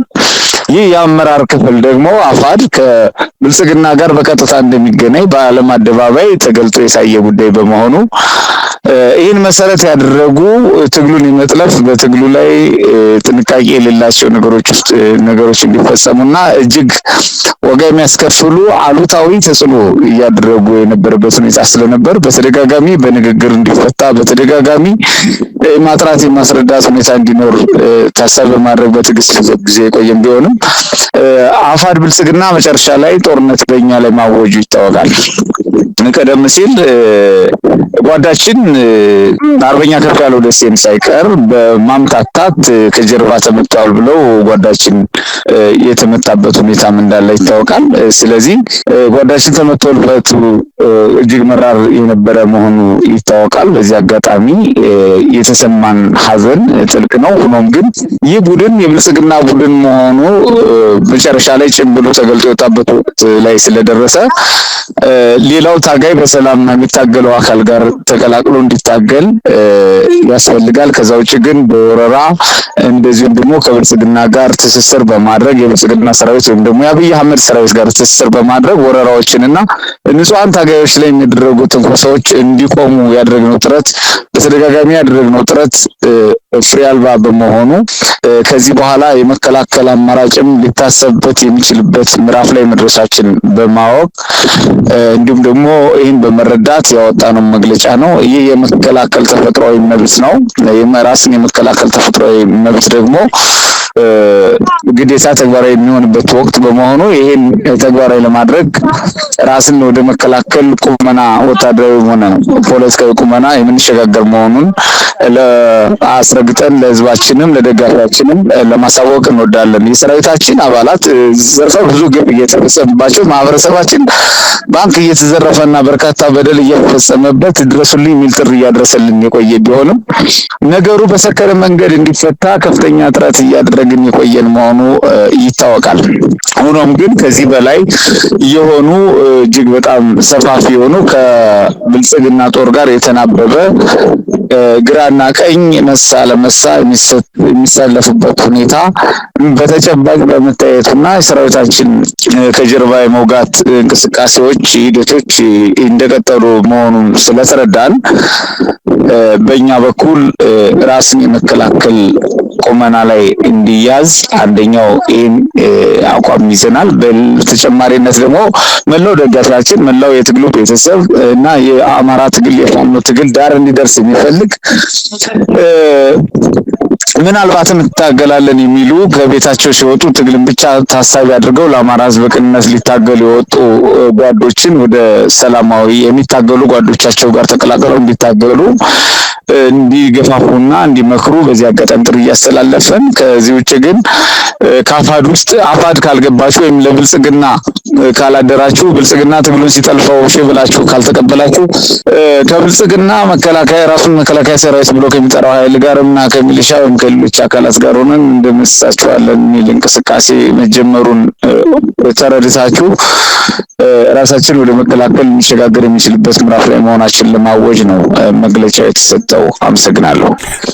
ይህ የአመራር ክፍል ደግሞ አፋድ ከብልጽግና ጋር በቀጥታ እንደሚገናኝ በዓለም አደባባይ ተገልጦ የታየ ጉዳይ በመሆኑ ይህን መሰረት ያደረጉ ትግሉን የመጥለፍ በትግሉ ላይ ጥንቃቄ የሌላቸው ነገሮች እንዲፈጸሙና እጅግ ዋጋ የሚያስከፍሉ አሉታዊ ተጽዕኖ እያደረጉ የነበረበት ሁኔታ ስለነበር በተደጋጋሚ በንግግር እንዲፈታ በተደጋጋሚ ማጥራት የማስረዳት ሁኔታ እንዲኖር ታሳቢ በማድረግ በትዕግስት ጊዜ የቆየም ቢሆንም አፋድ ብልጽግና መጨረሻ ላይ ጦርነት በእኛ ላይ ማወጁ ይታወቃል። ቀደም ሲል ጓዳችን አርበኛ ከፍ ያለው ደሴን ሳይቀር በማምታታት ከጀርባ ተመቷል ብለው ጓዳችን የተመታበት ሁኔታም እንዳለ ይታወቃል። ስለዚህ ጓዳችን ተመቶልበት እጅግ መራር የነበረ መሆኑ ይታወቃል። በዚህ አጋጣሚ የተሰማን ሐዘን ጥልቅ ነው። ሆኖም ግን ይህ ቡድን የብልጽግና ቡድን መሆኑ መጨረሻ ላይ ጭምብሉ ተገልጦ የወጣበት ወቅት ላይ ስለደረሰ ሌላ ሌላው ታጋይ በሰላም የሚታገለው አካል ጋር ተቀላቅሎ እንዲታገል ያስፈልጋል። ከዛ ውጭ ግን በወረራ እንደዚሁም ደግሞ ከብልጽግና ጋር ትስስር በማድረግ የብልጽግና ሰራዊት ወይም ደግሞ የአብይ አህመድ ሰራዊት ጋር ትስስር በማድረግ ወረራዎችንና ንጹሃን ታጋዮች ላይ የሚደረጉ ትንኮሳዎች እንዲቆሙ ያደረግነው ጥረት በተደጋጋሚ ያደረግነው ጥረት ፍሬ አልባ በመሆኑ ከዚህ በኋላ የመከላከል አማራጭም ሊታሰብበት የሚችልበት ምዕራፍ ላይ መድረሳችን በማወቅ እንዲሁም ደግሞ ይህን በመረዳት ያወጣነው መግለጫ ነው። ይህ የመከላከል ተፈጥሯዊ መብት ነው። ራስን የመከላከል ተፈጥሯዊ መብት ደግሞ ግዴታ ተግባራዊ የሚሆንበት ወቅት በመሆኑ ይሄን ተግባራዊ ለማድረግ ራስን ወደ መከላከል ቁመና ወታደራዊ ሆነ ፖለቲካዊ ቁመና የምንሸጋገር መሆኑን ለአስረግጠን ለህዝባችንም ለደጋፊያችንም ለማሳወቅ እንወዳለን። የሰራዊታችን አባላት ዘርፈ ብዙ ግብ እየተፈጸመባቸው ማህበረሰባችን ባንክ እየተዘረፈና በርካታ በደል እየተፈጸመበት ድረሱልኝ የሚል ጥሪ እያደረሰልን የቆየ ቢሆንም ነገሩ በሰከረ መንገድ እንዲፈታ ከፍተኛ ጥረት እያደረግን የቆየን መሆኑ ይታወቃል። ሆኖም ግን ከዚህ በላይ የሆኑ እጅግ በጣም ሰፋፊ የሆኑ ከብልጽግና ጦር ጋር የተናበበ ግራና ቀኝ መሳ ለመሳ የሚሰለፍበት ሁኔታ በተጨባጭ በመታየቱና ሰራዊታችን ከጀርባ የመውጋት እንቅስቃሴዎች ሂደቶች እንደቀጠሉ መሆኑን ስለተረዳን በእኛ በኩል ራስን የመከላከል ቁመና ላይ እንዲያዝ አንደኛው ይህን አቋም ይዘናል። በተጨማሪነት ደግሞ መላው ደጋፊያችን መላው የትግሉ ቤተሰብ እና የአማራ ትግል የፋኖ ትግል ዳር እንዲደርስ የሚፈልግ ምናልባትም እንታገላለን የሚሉ ከቤታቸው ሲወጡ ትግልን ብቻ ታሳቢ አድርገው ለአማራ ሕዝብ ቅንነት ሊታገሉ የወጡ ጓዶችን ወደ ሰላማዊ የሚታገሉ ጓዶቻቸው ጋር ተቀላቅለው እንዲታገሉ እንዲገፋፉና እንዲመክሩ በዚህ አጋጣሚ ጥሪ እያስተላለፈን ከዚህ ውጭ ግን ከአፋድ ውስጥ አፋድ ካልገባችሁ ወይም ለብልጽግና ካላደራችሁ ብልጽግና ትግሉን ሲጠልፈው እሺ ብላችሁ ካልተቀበላችሁ ከብልጽግና መከላከያ ራሱን መከላከያ ሰራዊት ብሎ ከሚጠራው ኃይል ጋርና ከሚሊሻ ወይም ከሌሎች አካላት ጋር ሆነን እንደምንሳቸዋለን የሚል እንቅስቃሴ መጀመሩን ተረድታችሁ ራሳችን ወደ መከላከል የሚሸጋገር የሚችልበት ምዕራፍ ላይ መሆናችን ለማወጅ ነው መግለጫ የተሰጠው። አመሰግናለሁ።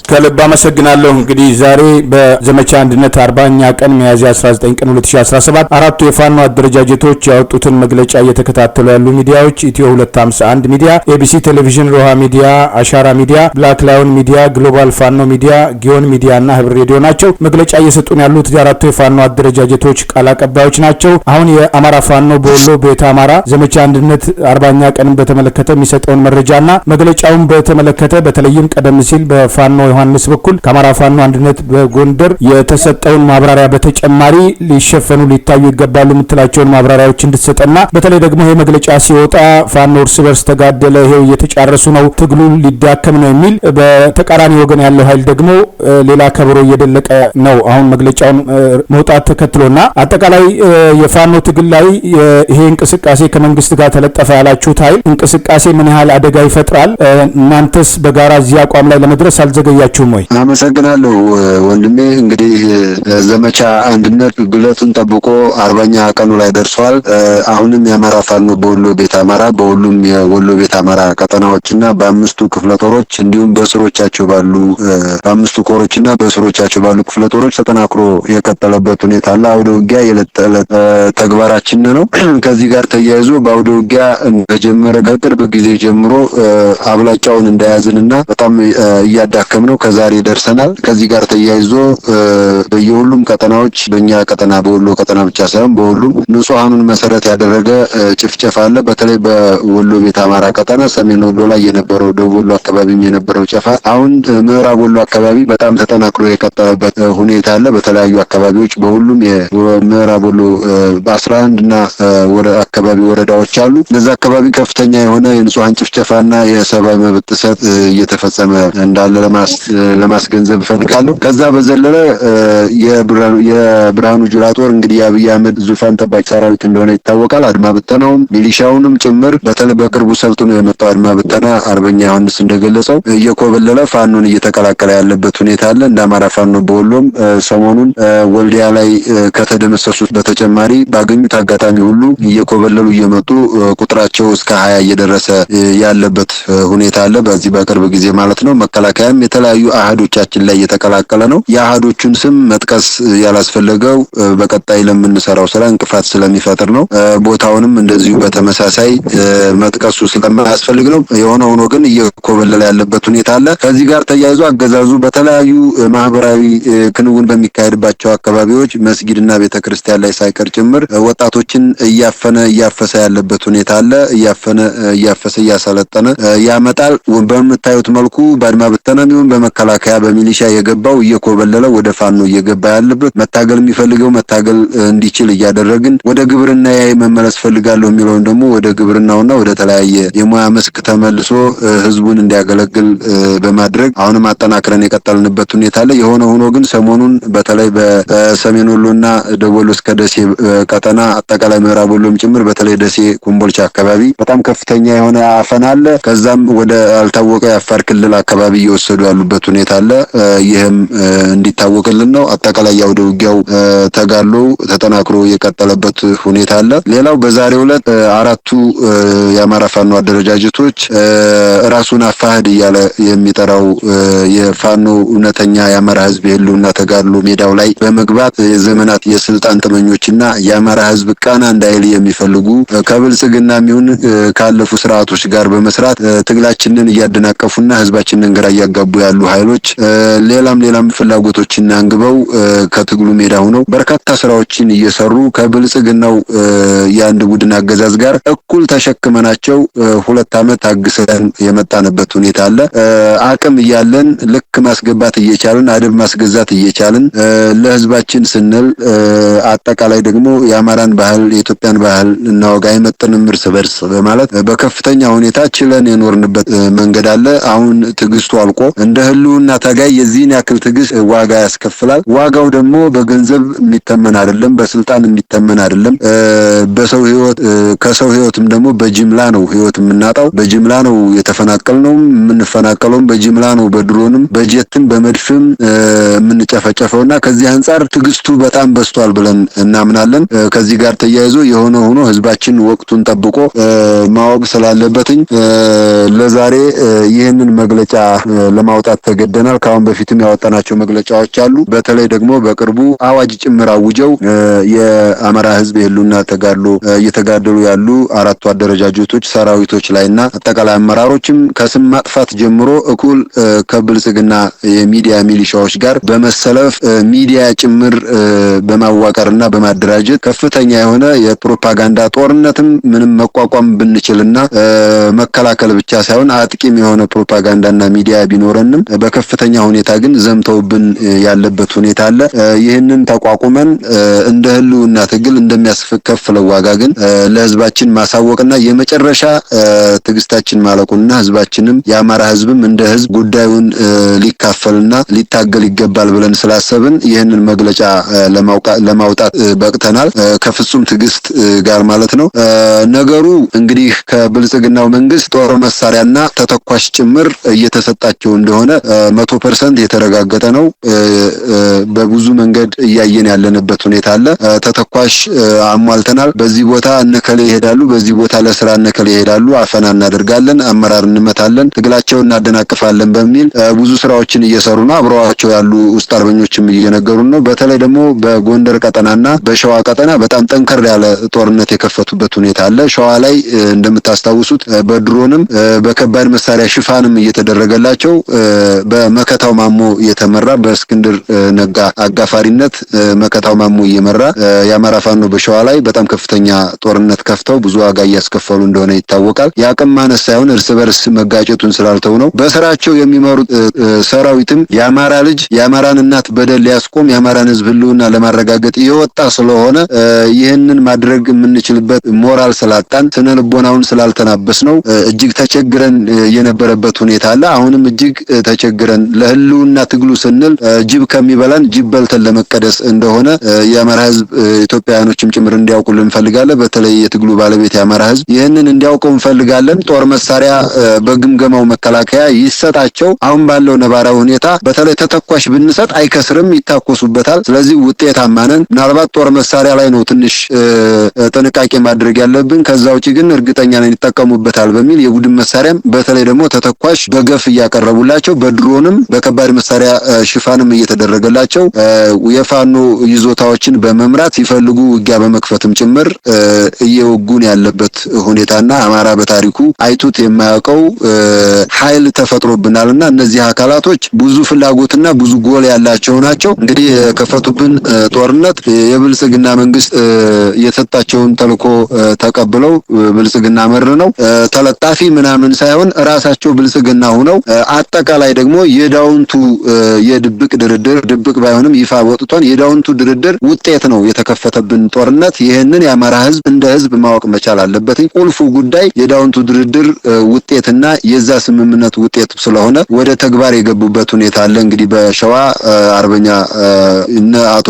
ከልብ አመሰግናለሁ። እንግዲህ ዛሬ በዘመቻ አንድነት 40ኛ ቀን ሚያዝያ 19 ቀን 2017 አራቱ የፋኖ አደረጃጀቶች ያወጡትን መግለጫ እየተከታተሉ ያሉ ሚዲያዎች ኢትዮ 251 ሚዲያ፣ ኤቢሲ ቴሌቪዥን፣ ሮሃ ሚዲያ፣ አሻራ ሚዲያ፣ ብላክ ላዮን ሚዲያ፣ ግሎባል ፋኖ ሚዲያ፣ ጊዮን ሚዲያ እና ህብር ሬዲዮ ናቸው። መግለጫ እየሰጡን ያሉት የአራቱ የፋኖ አደረጃጀቶች ቃል አቀባዮች ናቸው። አሁን የአማራ ፋኖ በወሎ ቤተ አማራ ዘመቻ አንድነት 40ኛ ቀንን በተመለከተ የሚሰጠውን መረጃና መግለጫውን በተመለከተ በተለይም ቀደም ሲል በፋኖ ዮሐንስ በኩል ከአማራ ፋኖ አንድነት በጎንደር የተሰጠውን ማብራሪያ በተጨማሪ ሊሸፈኑ ሊታዩ ይገባሉ የምትላቸውን ማብራሪያዎች እንድትሰጠና በተለይ ደግሞ ይሄ መግለጫ ሲወጣ ፋኖ እርስ በርስ ተጋደለ፣ ይሄው እየተጫረሱ ነው፣ ትግሉ ሊዳከም ነው የሚል በተቃራኒ ወገን ያለው ኃይል ደግሞ ሌላ ከበሮ እየደለቀ ነው። አሁን መግለጫውን መውጣት ተከትሎና አጠቃላይ የፋኖ ትግል ላይ ይሄ እንቅስቃሴ ከመንግስት ጋር ተለጠፈ ያላችሁት ኃይል እንቅስቃሴ ምን ያህል አደጋ ይፈጥራል? እናንተስ በጋራ እዚህ አቋም ላይ ለመድረስ አልዘገያችሁም ወይ? አመሰግናለሁ ወንድሜ። እንግዲህ ዘመቻ አንድነት ግለቱን ጠብቆ 40ኛ ቀኑ ላይ ደርሷል። አሁንም የአማራ ፋኖ በወሎ ቤት አማራ በሁሉም የወሎ ቤት አማራ ቀጠናዎችና በአምስቱ ክፍለ ጦሮች እንዲሁም በስሮቻቸው ባሉ በአምስቱ ኮሮችና በስሮቻቸው ባሉ ክፍለ ጦሮች ተጠናክሮ የቀጠለበት ሁኔታ አለ። አውደ ውጊያ የዕለት ተዕለት ተግባራችን ነው። ከዚህ ጋር ተያይዞ በአውደ ውጊያ በጀመረ ከቅርብ ጊዜ ጀምሮ አብላጫውን እንደያዝንና በጣም እያዳከም ነው ከዛሬ ደርሰናል። ከዚህ ጋር ተያይዞ በየሁሉም ቀጠናዎች በእኛ ቀጠና በወሎ ቀጠና ብቻ ሳይሆን በሁሉም ንጹሃኑን መሰረት ያደረገ ጭፍጨፋ አለ። በተለይ በወሎ ቤት አማራ ቀጠና ሰሜን ወሎ ላይ የነበረው ደቡብ ወሎ አካባቢም የነበረው ጨፋ አሁን ምዕራብ ወሎ አካባቢ በጣም ተጠናክሮ የቀጠለበት ሁኔታ አለ። በተለያዩ አካባቢዎች በሁሉም የምዕራብ ወሎ በ11 እና ወደ አካባቢ ወረዳዎች አሉ። እነዛ አካባቢ ከፍተኛ የሆነ የንጹሃን ጭፍጨፋና የሰብአዊ መብት ጥሰት እየተፈጸመ እንዳለ ለማስገንዘብ እፈልጋለሁ። ከዛ በዘለለ የብርሃኑ ጁላ ጦር እንግዲህ የአብይ አህመድ ዙፋን ጠባቂ ሰራዊት እንደሆነ ይታወቃል። አድማ ብተናውም ሚሊሻውንም ጭምር በተለይ በቅርቡ ሰልጥኖ የመጣው አድማ ብተና አርበኛ ዮሐንስ እንደገለጸው እየኮበለለ ፋኖን እየተቀላቀለ ያለበት ሁኔታ አለ። እንደ አማራ ፋኖ በወሎም ሰሞኑን ወልዲያ ላይ ከተደመሰሱት በተጨማሪ ባገኙት አጋጣሚ ሁሉ እየኮበለሉ እየመጡ ቁጥራቸው እስከ 20 እየደረሰ ያለበት ሁኔታ አለ በዚህ በቅርብ ጊዜ ማለት ነው። መከላከያም የተለያዩ አሃዶቻችን ላይ እየተቀላቀለ ነው። የአሃዶቹን ስም መጥቀስ ያላስፈለገው በቀጣይ ለምንሰራው ስራ እንቅፋት ስለሚፈጥር ነው። ቦታውንም እንደዚሁ በተመሳሳይ መጥቀሱ ስለማያስፈልግ ነው። የሆነ ሆኖ ግን እየኮበለለ ያለበት ሁኔታ አለ። ከዚህ ጋር ተያይዞ አገዛዙ በተለያዩ ማህበራዊ ክንውን በሚካሄድባቸው አካባቢዎች መስጊድና ቤተክርስቲያን ላይ ሳይቀር ጭምር ወጣቶችን እያፈሰ ያለበት ሁኔታ አለ። እያፈሰ እያሰለጠነ ያመጣል። በምታዩት መልኩ በአድማ ብተናም ይሁን በመከላከያ በሚሊሻ የገባው እየኮበለለ ወደ ፋኖ እየገባ ያለበት መታገል የሚፈልገው መታገል እንዲችል እያደረግን ወደ ግብርና መመለስ ፈልጋለሁ የሚለውን ደግሞ ወደ ግብርናውና ወደ ተለያየ የሙያ መስክ ተመልሶ ህዝቡን እንዲያገለግል በማድረግ አሁንም አጠናክረን የቀጠልንበት ሁኔታ አለ። የሆነ ሆኖ ግን ሰሞኑን በተለይ በሰሜን ወሎና ደቡብ ወሎ እስከ ደሴ ቀጠና አጠቃላይ ምዕራብ ወሎም ጭምር በተለይ ደሴ ኮምቦልቻ አካባቢ በጣም ከፍተኛ የሆነ አፈና አለ። ከዛም ወደ አልታወቀ የአፋር ክልል አካባቢ እየወሰዱ ያሉበት ሁኔታ አለ። ይህም እንዲታወቅልን ነው። አጠቃላይ ያው ውጊያው ተጋድሎ ተጠናክሮ የቀጠለበት ሁኔታ አለ። ሌላው በዛሬው ዕለት አራቱ የአማራ ፋኖ አደረጃጀቶች ራሱን አፋህድ እያለ የሚጠራው የፋኖ እውነተኛ የአማራ ህዝብ የህልውና ተጋድሎ ሜዳው ላይ በመግባት የዘመናት የስልጣን ጥመኞችና የአማራ ህዝብ ቃና እንዳይል የሚፈልጉ ከብልጽግና የሚሆን ካለፉ ስርዓቶች ጋር በመስራት ትግላችንን እያደናቀፉና ህዝባችንን ግራ እያጋቡ ያሉ ኃይሎች ሌላም ፍላጎቶችን አንግበው ከትግሉ ሜዳ ሆነው በርካታ ስራዎችን እየሰሩ ከብልጽግናው የአንድ ቡድን አገዛዝ ጋር እኩል ተሸክመናቸው 2 ዓመት ታግሰን የመጣንበት ሁኔታ አለ። አቅም እያለን ልክ ማስገባት እየቻልን አደብ ማስገዛት እየቻልን ለህዝባችን ስንል አጠቃላይ ደግሞ የአማራን ባህል የኢትዮጵያን ባህል እናወጋ አይመጥንም እርስ በርስ በማለት በከፍተኛ ሁኔታ ችለን የኖርንበት መንገድ አለ። አሁን ትግስቱ አልቆ እንደ ህልውና ታጋይ የዚህን ያክል ትግስት ዋጋ ያስከፍላል። ዋጋው ደግሞ በገንዘብ የሚተመን አይደለም፣ በስልጣን የሚተመን አይደለም። በሰው ህይወት ከሰው ህይወትም ደግሞ በጅምላ ነው ህይወት የምናጣው፣ በጅምላ ነው የተፈናቀልነው የምንፈናቀለውም በጅምላ ነው በድሮንም በጀትም በመድፍም የምንጨፈጨፈውና ከዚህ አንፃር ትግስቱ በጣም በስቷል ብለን እናምናለን። ከዚህ ጋር ተያይዞ የሆነ ሆኖ ህዝባችን ወቅቱን ጠብቆ ማወቅ ስላለበትኝ ለዛሬ ይህንን መግለጫ ለማውጣት ተገደናል። ካሁን በፊትም ያወጣናቸው መግለጫዎች አሉ። በተለይ ደግሞ በቅርቡ አዋጅ ጭምር አውጀው የአማራ ህዝብ የህልውና ተጋድሎ እየተጋደሉ ያሉ አራቱ አደረጃጀቶች ሰራዊቶች ላይና አጠቃላይ አመራሮችም ከስም ማጥፋት ጀምሮ እኩል ከብልጽግና የሚዲያ ሚሊሻዎች ጋር በመሰለፍ ሚዲያ ጭምር በማዋቀርና በማደራጀት ከፍተኛ የሆነ የፕሮፓጋንዳ ጦርነትም ምንም መቋቋም ብንችልና መከላከል ብቻ ሳይሆን አጥቂም የሆነ ፕሮፓጋንዳና ሚዲያ ቢኖርንም በከፍተኛ ሁኔታ ግን ዘምተውብን ያለበት ሁኔታ አለ። ይህንን ተቋቁመን እንደ ህልውና ትግል እንደሚያስከፍለው ዋጋ ግን ለህዝባችን ማሳወቅና የመጨረሻ ትግስታችን ማለቁና ህዝባችንም የአማራ ህዝብም እንደ ህዝብ ጉዳዩን ሊካፈልና ሊታገል ይገባል ብለን ስላሰብን ይህንን መግለጫ ለማውጣት በቅተናል። ከፍጹም ትግስት ጋር ማለት ነው። ነገሩ እንግዲህ ከብልጽግናው መንግስት ጦር መሳሪያና ተተኳሽ ጭምር እየተሰጣቸው እንደሆነ 100% የተረጋገጠ ነው። በብዙ መንገድ እያየን ያለንበት ሁኔታ አለ። ተተኳሽ አሟልተናል፣ በዚህ ቦታ እነከለ ይሄዳሉ፣ በዚህ ቦታ ለስራ እነከለ ይሄዳሉ፣ አፈና እናደርጋለን፣ አመራር እንመታለን፣ ትግላቸውን እናደናቅፋለን በሚል ብዙ ስራዎችን እየሰሩ ነው። አብረዋቸው ያሉ ውስጥ አርበኞችም እየነገሩን ነው። በተለይ ደግሞ በጎንደር ቀጠናና በሸዋ ቀጠና በጣም ጠንከር ያለ ጦርነት የከፈቱበት ሁኔታ አለ። ሸዋ ላይ እንደምታስታውሱት በድሮንም በከባድ መሳሪያ ሽፋንም እየተደረገላቸው በመከታው ማሞ የተመራ በእስክንድር ነጋ አጋፋሪነት መከታው ማሞ እየመራ የአማራ ፋኖ በሸዋ ላይ በጣም ከፍተኛ ጦርነት ከፍተው ብዙ ዋጋ እያስከፈሉ እንደሆነ ይታወቃል። የአቅም ማነስ ሳይሆን እርስ በርስ መጋጨቱን ስላልተው ነው። በስራቸው የሚመሩት ሰራዊትም የአማራ ልጅ የአማራን እናት በደል ሊያስቆም የአማራን ህዝብ ህልውና ለማረጋገጥ የወጣ ስለሆነ ይህንን ማድረግ የምንችልበት ሞራል ስላጣን ስነ ልቦናውን ስላልተናበስ ነው እጅግ ተቸግረን የነበረበት ሁኔታ አለ። አሁንም እጅግ ተቸግረን ለህልውና ትግሉ ስንል ጅብ ከሚበላን ጅብ በልተን ለመቀደስ እንደሆነ የአማራ ህዝብ ኢትዮጵያውያኖችም ጭምር እንዲያውቁልን እንፈልጋለን። በተለይ የትግሉ ባለቤት የአማራ ህዝብ ይህንን እንዲያውቀው እንፈልጋለን። ጦር መሳሪያ በግምገማው መከላከያ ይሰጣቸው። አሁን ባለው ነባራዊ ሁኔታ በተለይ ተተኳሽ ብንሰጥ አይከስርም፣ ይታኮሱበታል። ስለዚህ ውጤታማ ነን። ምናልባት ጦር መሳሪያ ላይ ነው ትንሽ ጥንቃቄ ጥንቃቄ ማድረግ ያለብን። ከዛ ውጪ ግን እርግጠኛ ነን ይጠቀሙበታል በሚል የቡድን መሳሪያም በተለይ ደግሞ ተተኳሽ በገፍ እያቀረቡላቸው በድሮንም በከባድ መሳሪያ ሽፋንም እየተደረገላቸው የፋኖ ይዞታዎችን በመምራት ሲፈልጉ ውጊያ በመክፈትም ጭምር እየወጉን ያለበት ሁኔታና አማራ በታሪኩ አይቱት የማያውቀው ኃይል ተፈጥሮብናልና እነዚህ አካላቶች ብዙ ፍላጎትና ብዙ ጎል ያላቸው ናቸው። እንግዲህ የከፈቱብን ጦርነት የብልጽግና መንግስት የሰጣቸውን ተልዕኮ ተቀብለው ብልጽግና መር ነው ተለጣፊ ምናምን ሳይሆን ራሳቸው ብልጽግና ሆነው አጠቃላይ ደግሞ የዳውንቱ የድብቅ ድርድር ድብቅ ባይሆንም ይፋ ወጥቷል። የዳውንቱ ድርድር ውጤት ነው የተከፈተብን ጦርነት። ይሄንን የአማራ ህዝብ እንደ ህዝብ ማወቅ መቻል አለበት። ቁልፉ ጉዳይ የዳውንቱ ድርድር ውጤትና የዛ ስምምነት ውጤት ስለሆነ ወደ ተግባር የገቡበት ሁኔታ አለ። እንግዲህ በሸዋ አርበኛ እነ አቶ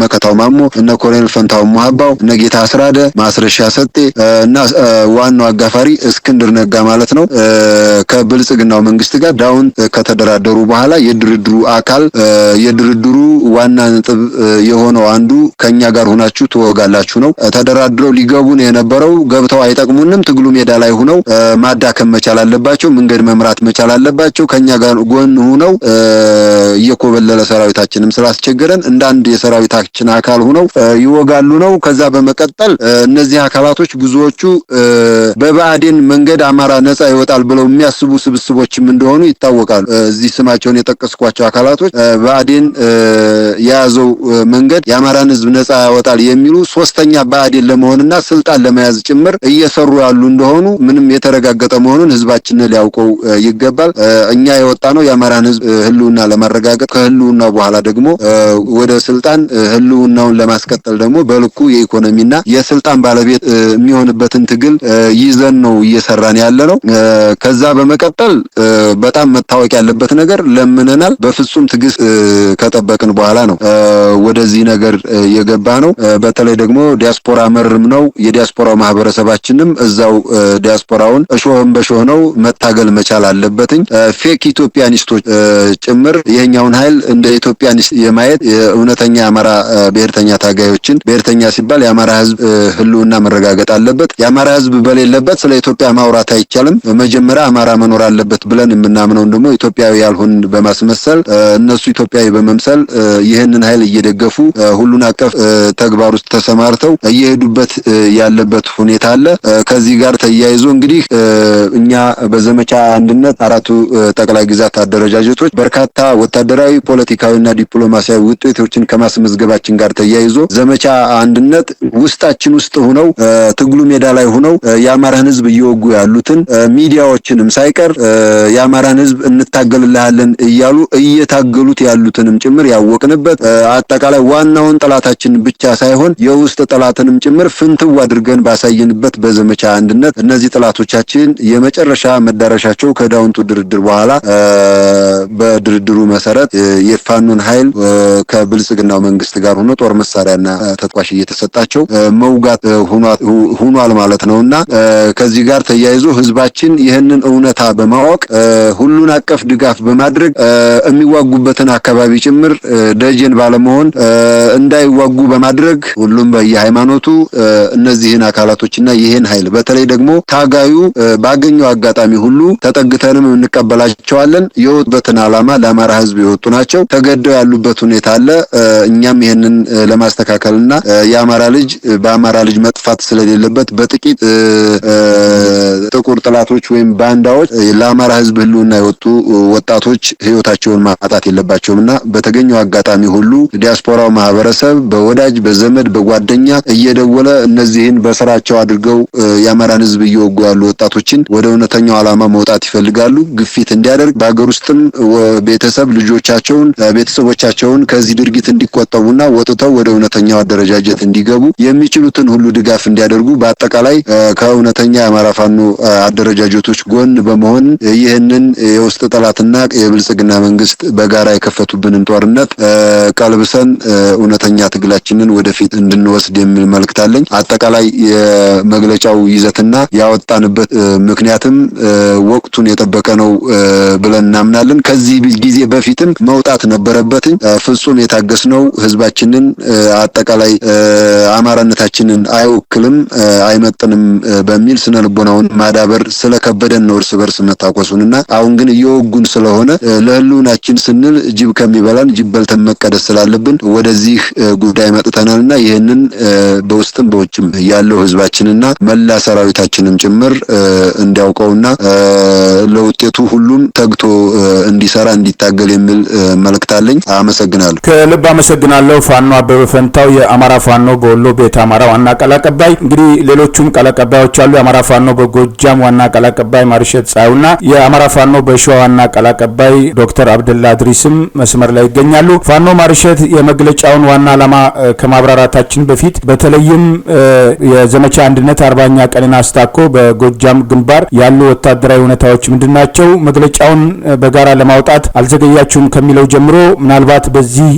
መከታው ማሞ እነ ኮሎኔል ፈንታው ሙሐባው እነ ጌታ አስራደ ማስረሻ ሰጤ እና ዋናው አጋፋሪ እስክንድር ነጋ ማለት ነው ከብልጽግናው መንግስት ጋር ዳውን ከተደራደሩ በኋላ የድርድሩ አካል የድርድሩ ዋና ነጥብ የሆነው አንዱ ከኛ ጋር ሆናችሁ ትወጋላችሁ ነው። ተደራድረው ሊገቡ ነው የነበረው። ገብተው አይጠቅሙንም። ትግሉ ሜዳ ላይ ሆነው ማዳከም መቻል አለባቸው። መንገድ መምራት መቻል አለባቸው። ከኛ ጋር ጎን ሆነው እየኮበለለ ሰራዊታችንም ስላስቸገረን እንዳንድ የሰራዊታችን አካል ሆነው ይወጋሉ ነው። ከዛ በመቀጠል እነዚህ አካላቶች ብዙዎቹ በባዕዴን መንገድ አማራ ነፃ ይወጣል ብለው የሚያስቡ ስብስቦችም እንደሆኑ ይታወቃሉ። እዚህ ስማቸውን የጠቀስኳቸው አካላቶች ባዕዴን የያዘው መንገድ የአማራን ህዝብ ነፃ ያወጣል የሚሉ ሶስተኛ ባዕዴን ለመሆንና ስልጣን ለመያዝ ጭምር እየሰሩ ያሉ እንደሆኑ ምንም የተረጋገጠ መሆኑን ህዝባችን ሊያውቀው ይገባል። እኛ የወጣ ነው የአማራን ህዝብ ህልውና ለማረጋገጥ ከህልውናው በኋላ ደግሞ ወደ ስልጣን ህልውናውን ለማስቀጠል ደግሞ በልኩ የኢኮኖሚና የስልጣን ባለቤት የሚሆንበትን ትግል ይዘን ነው እየሰራን ያለ ነው። ከዛ በመቀጠል በጣም መታወቅ ያለበት ነገር ለምነናል። በፍጹም ትግስት ከጠበቅን በኋላ ነው ወደዚህ ነገር የገባ ነው። በተለይ ደግሞ ዲያስፖራ መርም ነው። የዲያስፖራው ማህበረሰባችንም እዛው ዲያስፖራውን እሾህም በሾህ ነው መታገል መቻል አለበትኝ። ፌክ ኢትዮጵያኒስቶች ጭምር ይሄኛውን ኃይል እንደ ኢትዮጵያኒስት የማየት እውነተኛ የአማራ ብሔርተኛ ታጋዮችን ብሔርተኛ ሲባል የአማራ ህዝብ ህልውና መረጋገጥ አለበት። የአማራ ህዝብ በሌለበት ስለ ኢትዮጵያ ማውራት አይቻልም። መጀመሪያ አማራ መኖር አለበት ብለን የምናምነው ደግሞ ኢትዮጵያዊ ያልሆን በማስመሰል እነሱ ኢትዮጵያዊ በመምሰል ይህንን ኃይል እየደገፉ ሁሉን አቀፍ ተግባር ውስጥ ተሰማርተው እየሄዱበት ያለበት ሁኔታ አለ። ከዚህ ጋር ተያይዞ እንግዲህ እኛ በዘመቻ አንድነት አራቱ ጠቅላይ ግዛት አደረጃጀቶች በርካታ ወታደራዊ ፖለቲካዊና ዲፕሎማሲያዊ ውጤቶችን ከማስመዝገባችን ጋር ተያይዞ ዘመቻ አንድነት ውስጣችን ውስጥ ሆነው ትግሉ ሜዳ ላይ ሆነው የአማራን ህዝብ እየወጉ ያሉትን ሚዲያዎችንም ሳይቀር የአማራን ህዝብ እንታገልልሃለን እያሉ እየታገሉት ያሉትንም ጭምር ያወቅንበት አጠቃላይ ዋናውን ጠላታችን ብቻ ሳይሆን የውስጥ ጠላትንም ጭምር ፍንትው አድርገን ባሳየንበት በዘመቻ አንድነት እነዚህ ጠላቶቻችን የመጨረሻ መዳረሻቸው ከዳውንቱ ድርድር በኋላ በድርድሩ መሰረት የፋኖን ኃይል ከብልጽግናው መንግስት ጋር ሆኖ ጦር መሳሪያና ተተኳሽ እየተሰጣቸው መውጋት ሆኗል ማለት ነውና ከዚህ ጋር ተያይዞ ህዝባችን ይህንን እውነታ በማወቅ ሁሉን አቀፍ ድጋፍ በማድረግ የሚዋጉበትን አካባቢ ጭምር ደጀን ባለመሆን እንዳይዋጉ በማድረግ ሁሉም በየሃይማኖቱ እነዚህን አካላቶችና ይሄን ኃይል በተለይ ደግሞ ታጋዩ ባገኘው አጋጣሚ ሁሉ ተጠግተንም እንቀበላቸዋለን። የወጡበትን ዓላማ ለአማራ ህዝብ የወጡ ናቸው። ተገደው ያሉበት ሁኔታ አለ። እኛም ይሄንን ለማስተካከልና የአማራ ልጅ በአማራ ልጅ መጥፋት ስለሌለበት በጥቂት ጥቁር ጥላቶች ወይም ባንዳዎች ለአማራ ህዝብ ህልውና የወጡ ወጣቶች ህይወታቸውን ማጣት የለባቸውምና በተገኘው አጋጣሚ ሁሉ ዲያስፖራው ማህበረሰብ በወዳጅ በዘመድ በጓደኛ እየደወለ እነዚህን በስራቸው አድርገው የአማራን ህዝብ እየወጉ ያሉ ወጣቶችን ወደ እውነተኛው ዓላማ መውጣት ይፈልጋሉ ግፊት እንዲያደርግ በአገር ውስጥም ቤተሰብ ልጆቻቸውን ቤተሰቦቻቸውን ከዚህ ድርጊት እንዲቆጠቡና ወጥተው ወደ እውነተኛው አደረጃጀት እንዲገቡ የሚችሉትን ሁሉ ድጋፍ እንዲያደርጉ በአጠቃላይ ከእውነተኛ የአማራ ፋኖ አደረጃጀቶች ጎን በመሆን ይህንን የውስጥ ጠላትና የብልጽግና መንግስት በጋራ የከፈቱብንን ጦርነት ቀልብሰን እውነተኛ ትግላችንን ወደፊት እንድንወስድ የሚል መልእክት አለኝ። አጠቃላይ የመግለጫው ይዘትና ያወጣንበት ምክንያትም ወቅቱን የጠበቀ ነው ብለን እናምናለን። ከዚህ ጊዜ በፊትም መውጣት ነበረበትኝ። ፍጹም የታገስነው ህዝባችንን አጠቃላይ አማራነታችንን አይወክልም፣ አይመጥንም በሚል ስነ ልቦናውን ማዳበር ስለከበደን ነው እርስ በርስ መታቆሱንና አሁን ግን እየወጉን ስለሆነ ለህልውናችን ስንል ጅብ ከሚበላን ጅብ በልተን መቀደስ ስላለብን ወደዚህ ጉዳይ መጥተናልና ይህንን በውስጥም በውጭም ያለው ህዝባችንና መላ ሰራዊታችንም ጭምር እንዲያውቀውና ለውጤቱ ሁሉም ተግቶ እንዲሰራ እንዲታገል የሚል መልእክት አለኝ። አመሰግናለሁ። ከልብ አመሰግናለሁ። ፋኖ አበበ ፈንታው የአማራ ፋኖ በወሎ ቤት አማራ ዋና ቃል አቀባይ። እንግዲህ ሌሎቹም ቃል አቀባዮች አሉ። የአማራ ፋኖ በጎጃም ዋና ቃል አቀባይ ማርሸት ጻዩና የአማራ ፋኖ በሸዋ ዋና ቃል አቀባይ ዶክተር አብደላ ድሪስም መስመር ላይ ይገኛሉ። ፋኖ ማርሸት የመግለጫውን ዋና ዓላማ ከማብራራታችን በፊት በተለይም የዘመቻ አንድነት 40ኛ ቀንን አስታኮ በጎጃም ግንባር ያሉ ወታደራዊ ሁኔታዎች ምንድናቸው? መግለጫውን በጋራ ለማውጣት አልዘገያችሁም ከሚለው ጀምሮ ምናልባት በዚህ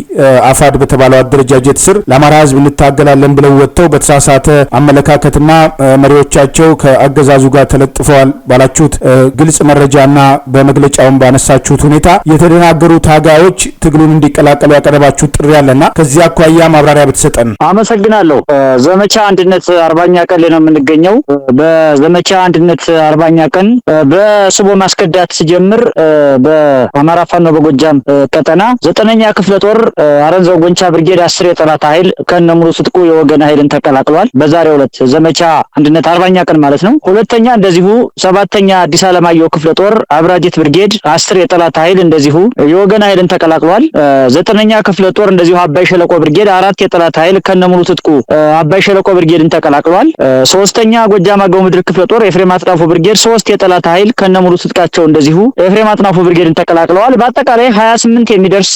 አፋድ በተባለው አደረጃጀት ስር ለአማራ ህዝብ እንታገላለን ብለው ወጥተው በተሳሳተ አመለካከትና መሪዎቻቸው ከአገዛዙ ጋር ተለጥፈዋል ባላችሁት ግልጽ መረጃና በመግለጫውን ባነሳችሁት ሁኔታ የተደናገሩ ታጋዮች ትግሉን እንዲቀላቀሉ ያቀረባችሁት ጥሪ አለና ከዚህ አኳያ ማብራሪያ ብትሰጠን። አመሰግናለሁ። ዘመቻ አንድነት 40ኛ ቀን ላይ ነው የምንገኘው። በዘመቻ አንድነት 40ኛ ቀን በስቦ ማስከዳት ሲጀምር በአማራ ፋኖ በጎጃም ቀጠና 9ኛ ክፍለ ጦር አረንዛው ጎንቻ ብርጌድ 10 የጠላት ኃይል ከነሙሉ ስጥቁ የወገን ኃይልን ተቀላቅሏል። በዛሬው ዕለት ዘመቻ አንድነት 40ኛ ቀን ማለት ነው። ሁለተኛ እንደዚሁ 7ኛ አዲስ አለማየሁ ክፍለ ጦር አብራጅት ብርጌድ 10 የጠላት ኃይል እንደዚሁ የወገን ኃይልን ተቀላቅሏል። 9ኛ ክፍለ ጦር እንደዚሁ አባይ ሸለቆ ብርጌድ 4 የጠላት ኃይል ከነሙሉ ስጥቁ አባይ ሸለቆ ብርጌድን ተቀላቅሏል። 3ኛ ጎጃም አገው ምድር ክፍለ ጦር ኤፍሬም አጥናፉ ብርጌድ 3 የጠላት ኃይል ከነሙሉ ስጥቃቸው እንደዚሁ ኤፍሬም አጥናፉ ብርጌድን ተቀላቅለዋል። በአጠቃላይ 28 የሚደርስ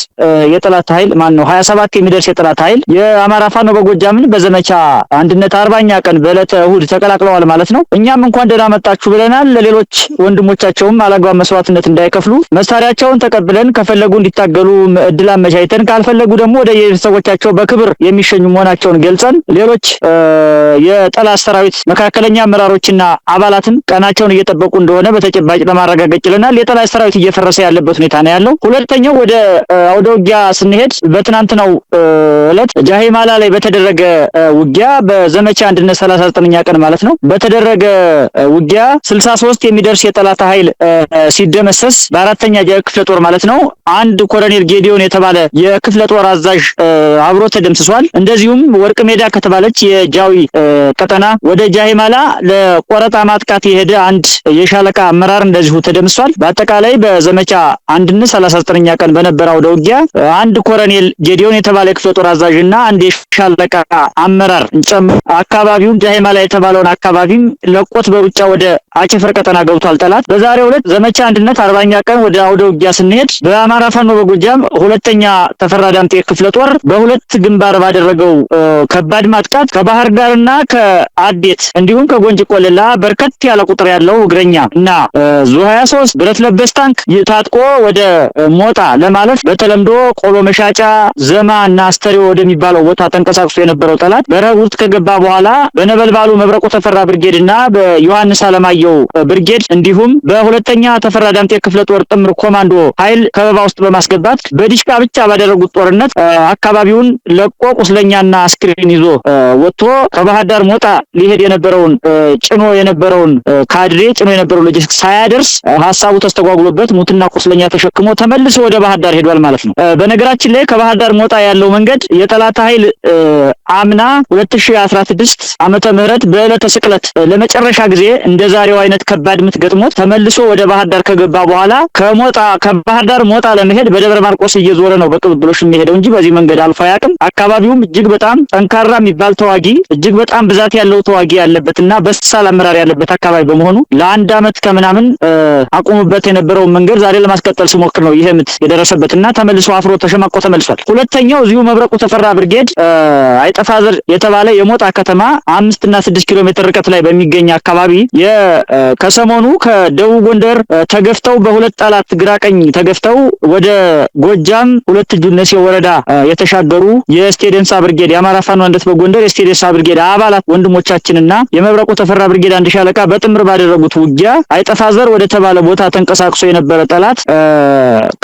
የጠላት ኃይል 27 የሚደርስ የጠላት ኃይል የአማራ ፋኖ በጎጃምን በዘመቻ አንድነት 40ኛ ቀን በዕለተ እሁድ ተቀላቅለዋል ማለት ነው። እኛም እንኳን ደህና መጣችሁ ብለናል። ለሌሎች ወንድሞቻቸውም አላግባብ መስዋዕትነት እንዳይከፍሉ መሳሪያቸውን ተቀብለን ከፈለጉ እንዲታገሉ እድል አመቻችተን ካልፈለጉ ደግሞ ወደ የቤተሰቦቻቸው በክብር የሚሸኙ መሆናቸውን ገልጸን ሌሎች የጠላት ሰራዊት መካከለኛ አመራሮችና አባላትም ቀናቸውን እየጠበቁ እንደሆነ በተጨባጭ ለማረጋገጥ ችለናል። የጠላት ሰራዊት እየፈረሰ ያለበት ሁኔታ ነው ያለው። ሁለተኛው ወደ አውደ ውጊያ ስንሄድ በትናንትናው ዕለት ጃሂማላ ላይ በተደረገ ውጊያ በዘመቻ አንድነት 39ኛ ቀን ማለት ነው በተደረገ ውጊያ 63 የሚደርስ የጠላት ኃይል ሲደመሰስ በአራተኛ ክፍለ ጦር ማለት ነው አንድ ኮሎኔል ጌዲዮን የተባለ የክፍለ ጦር አዛዥ አብሮ ተደምስሷል። እንደዚሁም ወርቅ ሜዳ ከተባለች የጃዊ ቀጠና ወደ ጃሂማላ ለቆረጣ ማጥቃት የሄደ አንድ የሻለቃ አመራር እንደዚሁ ተደምሷል። በአጠቃላይ በዘመቻ አንድነት 39ኛ ቀን በነበረው አውደ ውጊያ አንድ ኮሎኔል ጌዲዮን የተባለ የክፍለ ጦር አዛዥና አንድ የሻለቃ አመራር ጨምሮ አካባቢውን ጃሂማላ የተባለውን አካባቢም ለቆት በሩጫ ወደ አቸፈር ቀጠና ገብቷል ጠላት። በዛሬው ዕለት ዘመቻ አንድነት 40ኛ ቀን ወደ አውደ ውጊያ ስንሄድ በአማራ ፋኖ በጎጃም ሁለተኛ ተፈራ ዳምጤ ክፍለ ጦር በሁለት ግንባር ባደረገው ከባድ ማጥቃት ከባህር ዳርና ከአዴት እንዲሁም ከጎንጅ ቆለላ በርከት ያለ ቁጥር ያለው እግረኛ እና ዙ23 ብረት ለበስ ታንክ ታጥቆ ወደ ሞጣ ለማለፍ በተለምዶ ቆሎ መሻጫ ዘማ እና አስተሪዮ ወደሚባለው ቦታ ተንቀሳቅሶ የነበረው ጠላት በረብ ውስጥ ከገባ በኋላ በነበልባሉ መብረቁ ተፈራ ብርጌድ እና በዮሐንስ አለማየሁ ብርጌድ እንዲሁም በሁለተኛ ተፈራ ዳምጤ ክፍለ ጦር ጥምር ኮማንዶ ኃይል ከበባ ውስጥ በማስገባት በዲሽቃ ብቻ ባደረጉት ጦርነት አካባቢውን ለቆ ቁስለኛና አስክሬን ይዞ ወጥቶ ከባህር ዳር ሞጣ ሊሄድ የነበረውን ጭኖ የነበረውን ካድሬ ጭኖ የነበረውን ሎጂስቲክስ ሳያደርስ ሐሳቡ ተስተጓጉሎበት ሙትና ቁስለኛ ተሸክሞ ተመልሶ ወደ ባህር ዳር ሄዷል ማለት ነው። በነገራችን ላይ ከባህር ዳር ሞጣ ያለው መንገድ የጠላት ኃይል አምና 2016 ዓመተ ምህረት በዕለተ ስቅለት ለመጨረሻ ጊዜ እንደዛሬው አይነት ከባድ ምት ገጥሞት ተመልሶ ወደ ባህር ዳር ከገባ በኋላ ከባህር ዳር ሞጣ ለመሄድ በደብረ ማርቆስ እየዞረ ነው በቅብብሎሽ የሚሄደው እንጂ በዚህ መንገድ አልፎ አያውቅም። አካባቢውም እጅግ በጣም ጠንካራ የሚባል ተዋጊ እጅግ በጣም ብዛት ያለው ተዋጊ ያለበትና በሳል አመራር ያለበት አካባቢ በመሆኑ ለአንድ ዓመት ከምናምን አቁሙበት የነበረውን መንገድ ዛሬ ለማስቀጠል ሲሞክር ነው ይሄ ምት የደረሰበትና ተመልሶ አፍሮ ተሸማቆ ተመልሷል። ሁለተኛው እዚሁ መብረቁ ተፈራ ብርጌድ አይጠፋዘር የተባለ የሞጣ ከተማ 5 እና 6 ኪሎ ሜትር ርቀት ላይ በሚገኝ አካባቢ ከሰሞኑ ከደቡብ ጎንደር ተገፍተው በሁለት ጠላት ግራቀኝ ተገፍተው ወደ ጎጃም ሁለት ጁነሴ ወረዳ የተሻገሩ የስቴደንሳ ብርጌድ የአማራ ፋኖ አንድነት በጎንደር የስቴደንሳ ብርጌድ አባላት ወንድሞቻችንና የመብረቁ ተፈራ ብርጌድ አንድ ሻለቃ በጥምር ባደረጉት ውጊያ አይጠፋዘር ወደ ተባለ ቦታ ተንቀሳቅሶ የነበረ ጠላት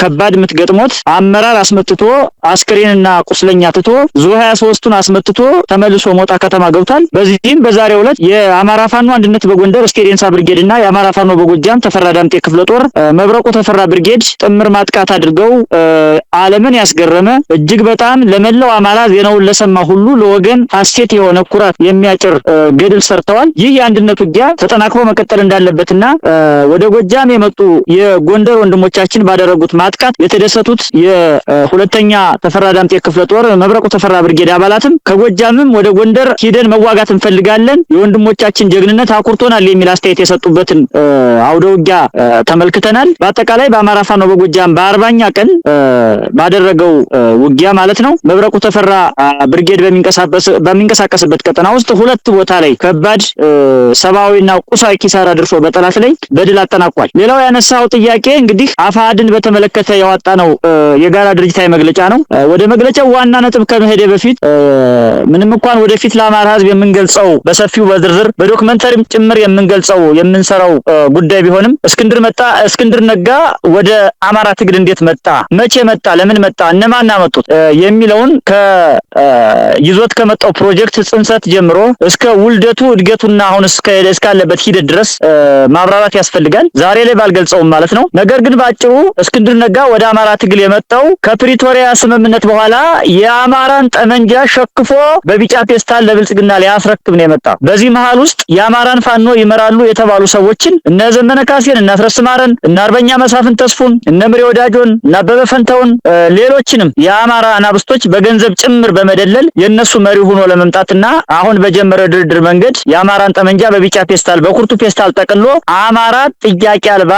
ከባድ ምት ገጥሞት አመራር አስመትቶ አስክሬንና ቁስለኛ ትቶ ዙ23ቱን አስመትቶ ተመልሶ ሞጣ ከተማ ገብቷል። በዚህም በዛሬው ዕለት የአማራ ፋኖ አንድነት በጎንደር ስቴዴንሳ ብርጌድ እና የአማራ ፋኖ በጎጃም ተፈራ ዳምጤ ክፍለ ጦር መብረቁ ተፈራ ብርጌድ ጥምር ማጥቃት አድርገው ዓለምን ያስገረመ እጅግ በጣም ለመላው አማራ ዜናውን ለሰማ ሁሉ ለወገን ሐሴት የሆነ ኩራት የሚያጭር ገድል ሰርተዋል። ይህ የአንድነት ውጊያ ተጠናክሮ መቀጠል እንዳለበትና ወደ ጎጃም የመጡ የጎንደር ወንድሞቻችን ባደረጉት ማጥቃት የተደሰቱት የሁለተኛ ተፈራ ዳምጤ ክፍለ ጦር መብረቁ ተፈራ ብርጌድ አባላትም ከጎጃምም ወደ ጎንደር ሂደን መዋጋት እንፈልጋለን፣ የወንድሞቻችን ጀግንነት አኩርቶናል የሚል አስተያየት የሰጡበትን አውደ ውጊያ ተመልክተናል። በአጠቃላይ በአማራ ፋኖ በጎጃም በ40ኛ ቀን ባደረገው ውጊያ ማለት ነው መብረቁ ተፈራ ብርጌድ በሚንቀሳቀስበት ቀጠና ውስጥ ሁለት ቦታ ላይ ከባድ ሰብአዊና ቁሳዊ ኪሳራ ደርሶ በጠላት ላይ በድል አጠናቋል። ሌላው ያነሳው ጥያቄ እንግዲህ አፋድን በተመለከተ ያወጣ ነው የጋራ ድርጅታዊ መግለጫ ነው። ወደ መግለጫው ዋና ነጥብ ከመሄደ በፊት ምንም እንኳን ወደፊት ለአማራ ሕዝብ የምንገልጸው በሰፊው በዝርዝር በዶክመንተሪም ጭምር የምንሰራው ጉዳይ ቢሆንም እስክንድር ነጋ ወደ አማራ ትግል እንዴት መጣ፣ መቼ መጣ፣ ለምን መጣ፣ እነማን አመጡት የሚለውን ይዞት ከመጣው ፕሮጀክት ጽንሰት ጀምሮ እስከ ውልደቱ እድገቱና አሁን እስካለበት ሂደት ድረስ ማብራራት ያስፈልጋል። ዛሬ ላይ ባልገልጸውም ማለት ነው። ነገር ግን ባጭሩ እስክንድር ነጋ ወደ አማራ ትግል የመጣው ከፕሪቶሪያ ስምምነት በኋላ የአማራን ጠመንጃ ሸክፎ በቢጫ ፔስታል ለብልጽግና ሊያስረክብ ነው የመጣው። በዚህ መሃል ውስጥ የአማራን ፋኖ ይመራሉ የተባሉ ሰዎችን እነ ዘመነ ካሴን፣ እነ አስረስ ማረን፣ እነ አርበኛ መሳፍን ተስፉን፣ እነ ምሬ ወዳጆን፣ እነ አበበ ፈንታውን ሌሎችንም የአማራ አናብስቶች በገንዘብ ጭምር በመደለል የነሱ መሪ ሆኖ ለመምጣትና አሁን በጀመረ ድርድር መንገድ የአማራን ጠመንጃ በቢጫ ፔስታል በኩርቱ ፔስታል ጠቅሎ አማራ ጥያቄ አልባ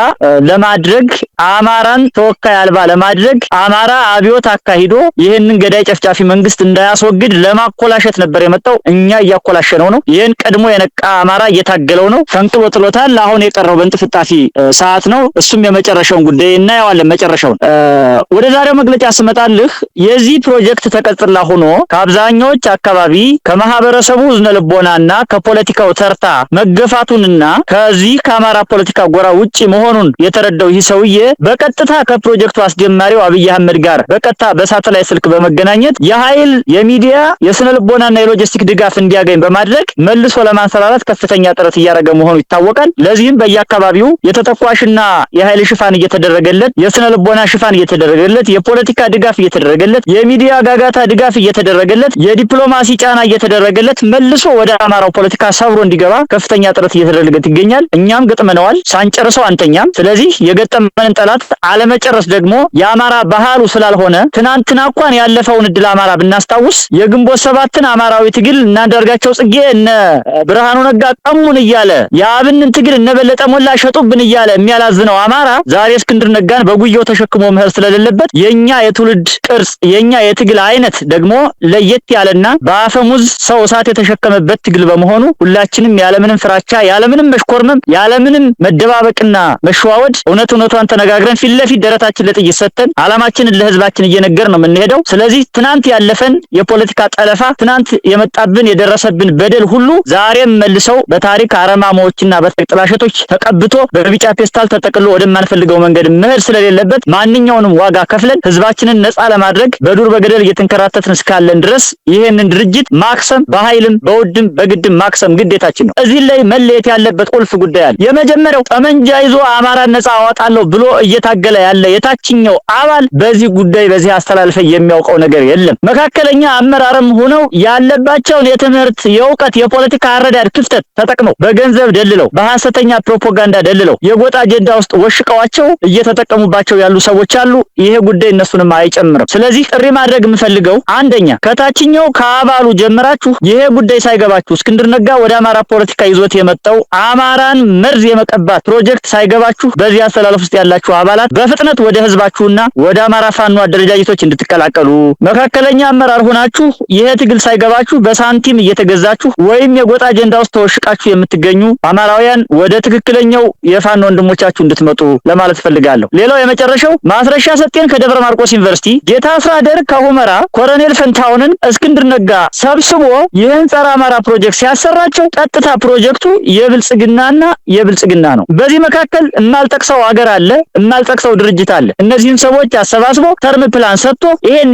ለማድረግ አማራን ተወካይ አልባ ለማድረግ አማራ አብዮት አካሂዶ ይህንን ገዳይ ጨፍጫፊ መንግስት እንዳያስወግድ ለማኮላሸት ነበር የመጣው። እኛ እያኮላሸነው ነው። ይህን ቀድሞ የነቃ አማራ እየታገለው ነው። ፈንቅሎ ጥሎታል። አሁን የቀረው በእንጥፍጣፊ ሰዓት ነው። እሱም የመጨረሻውን ጉዳይ እናየዋለን። መጨረሻውን ወደ ዛሬው መግለጫ ስመጣልህ የዚህ ፕሮጀክት ተቀጽላ ሆኖ ከአብዛኛዎች አካባቢ ከማህበረሰቡ ዝነልቦናና ከፖለቲካው ተርታ መገፋቱንና ከዚህ ከአማራ ፖለቲካ ጎራ ውጪ መሆኑን የተረዳው ይህ ሰውዬ በቀጥታ ከፕሮጀክቱ አስጀማሪው አብይ አህመድ ጋር በቀጥታ በሳተላይት ስልክ በመገናኘት የኃይል የሚዲያ የስነልቦናና የሎጂስቲክ ድጋፍ እንዲያገኝ በማድረግ መልሶ ለማንሰራራት ከፍተኛ ጥረት እያደረገ መሆኑ ይታወቃል። ለዚህም በየአካባቢው የተተኳሽና የኃይል ሽፋን እየተደረገለት፣ የስነልቦና ሽፋን እየተደረገለት፣ የፖለቲካ ድጋፍ እየተደረገለት፣ የሚዲያ ጋጋታ ድጋፍ እየተደረገለት፣ የዲፕሎማሲ ጫና እየተደረገለት መልሶ ወደ አማራው ፖለቲካ ሰብሮ እንዲገባ ከፍተኛ ጥረት እየተደረገለት ይገኛል። እኛም ገጥመነዋል፣ ሳንጨርሰው አንተኛም። ስለዚህ የገጠመንን ጠላት አለመጨረስ ደግሞ የአማራ ባህሉ ስላልሆነ ትናንትና እንኳን ያለፈውን እድል አማራ ብናስታውስ የግንቦት ሰባትን አማራዊ ትግል እና አንዳርጋቸው ጽጌ እነ ብርሃኑ ነጋ ቀሙን እያለ የአብንን ትግል እነ በለጠ ሞላ ሸጡብን እያለ የሚያላዝነው አማራ ዛሬ እስክንድር ነጋን በጉያው ተሸክሞ መሄድ ስለሌለበት የኛ የትውልድ ቅርጽ የኛ የትግል አይነት ደግሞ ለየት ያለና በአፈሙዝ ሰው እሳት የተሸከመበት ትግል በመሆኑ ሁላችንም ያለምንም ፍራቻ ያለምንም መሽኮርመም ያለምንም መደባበቅና መሸዋወድ እውነቷን ተነጋግረን ፊት ለፊት ደረታችን ለጥይት ሰጥተን ዓላማችንን ለህዝባችን እየነገር ነው የምንሄደው። ስለዚህ ትናንት ያለፈን የፖለቲካ ጠለፋ ትናንት የመጣብን የደረሰብን በደል ሁሉ ዛሬም መልሰው በታሪክ አረማማዎችና በጥላሸቶች ተቀብቶ በቢጫ ፔስታል ተጠቅሎ ወደማንፈልገው መንገድ መሄድ ስለሌለበት ማንኛውንም ዋጋ ከፍለን ህዝባችንን ነፃ ለማድረግ በዱር በገደል እየተንከራተትን እስካለን ድረስ ይሄንን ድርጅት ማክሰም በኃይልም በውድም በግድም ማክሰም ግዴታችን ነው። እዚህ ላይ መለየት ያለበት ቁልፍ ጉዳይ አለ። የመጀመሪያው ጠመንጃ ይዞ አማራን ነፃ አወጣለሁ ብሎ እየታገለ ያለ የታችኛው አባል በዚህ ጉዳይ በዚህ አስተላልፈ የሚያውቀው ነገር የለም። መካከለኛ አመራርም ሆነው ያለባቸውን የትምህርት የእውቀት የፖለቲካ አረዳድ ክፍተት ተጠቅመው በገንዘብ ደልለው በሐሰተኛ ፕሮፓጋንዳ ደልለው የጎጣ አጀንዳ ውስጥ ወሽቀዋቸው እየተጠቀሙባቸው ያሉ ሰዎች አሉ። ይሄ ጉዳይ እነሱንም አይጨምርም። ስለዚህ ጥሪ ማድረግ የምፈልገው አንደኛ ከታችኛው ከአባሉ ጀምራችሁ ይሄ ጉዳይ ሳይገባችሁ እስክንድር ነጋ ወደ አማራ ፖለቲካ ይዞት የመጣው አማራን መርዝ የመቀባት ፕሮጀክት ሳይገባችሁ በዚህ አስተላልፍ ውስጥ ያላችሁ አባላት በፍጥነት ወደ ህዝባችሁና ወደ አማራ ፋኖ አደረጃጀቶች እንድትቀላቀሉ፣ መካከለኛ አመራር ሆናችሁ ይሄ ትግል ሳይገባችሁ በሳንቲም እየተገዛችሁ ወይም የጎጣ አጀንዳ ውስጥ ተወሽቃችሁ የምትገኙ አማራውያን ወደ ትክክለኛው የፋኖ ወንድሞቻችሁ እንድትመጡ ለማለት ፈልጋለሁ። ሌላው የመጨረሻው ማስረሻ ሰጤን ከደብረ ማርቆስ ዩኒቨርሲቲ፣ ጌታ አስራደር ከሁመራ፣ ኮሎኔል ፈንታውንን እስክንድር ነጋ ሰብስቦ ይህን ጸረ አማራ ፕሮጀክት ሲያሰራቸው ቀጥታ ፕሮጀክቱ የብልጽግናና የብልጽግና ነው። በዚህ መካከል የማልጠቅሰው ሀገር አለ፣ የማልጠቅሰው ድርጅት አለ። እነዚህን ሰዎች አሰባስቦ ተርም ፕላን ሰጥቶ ይሄን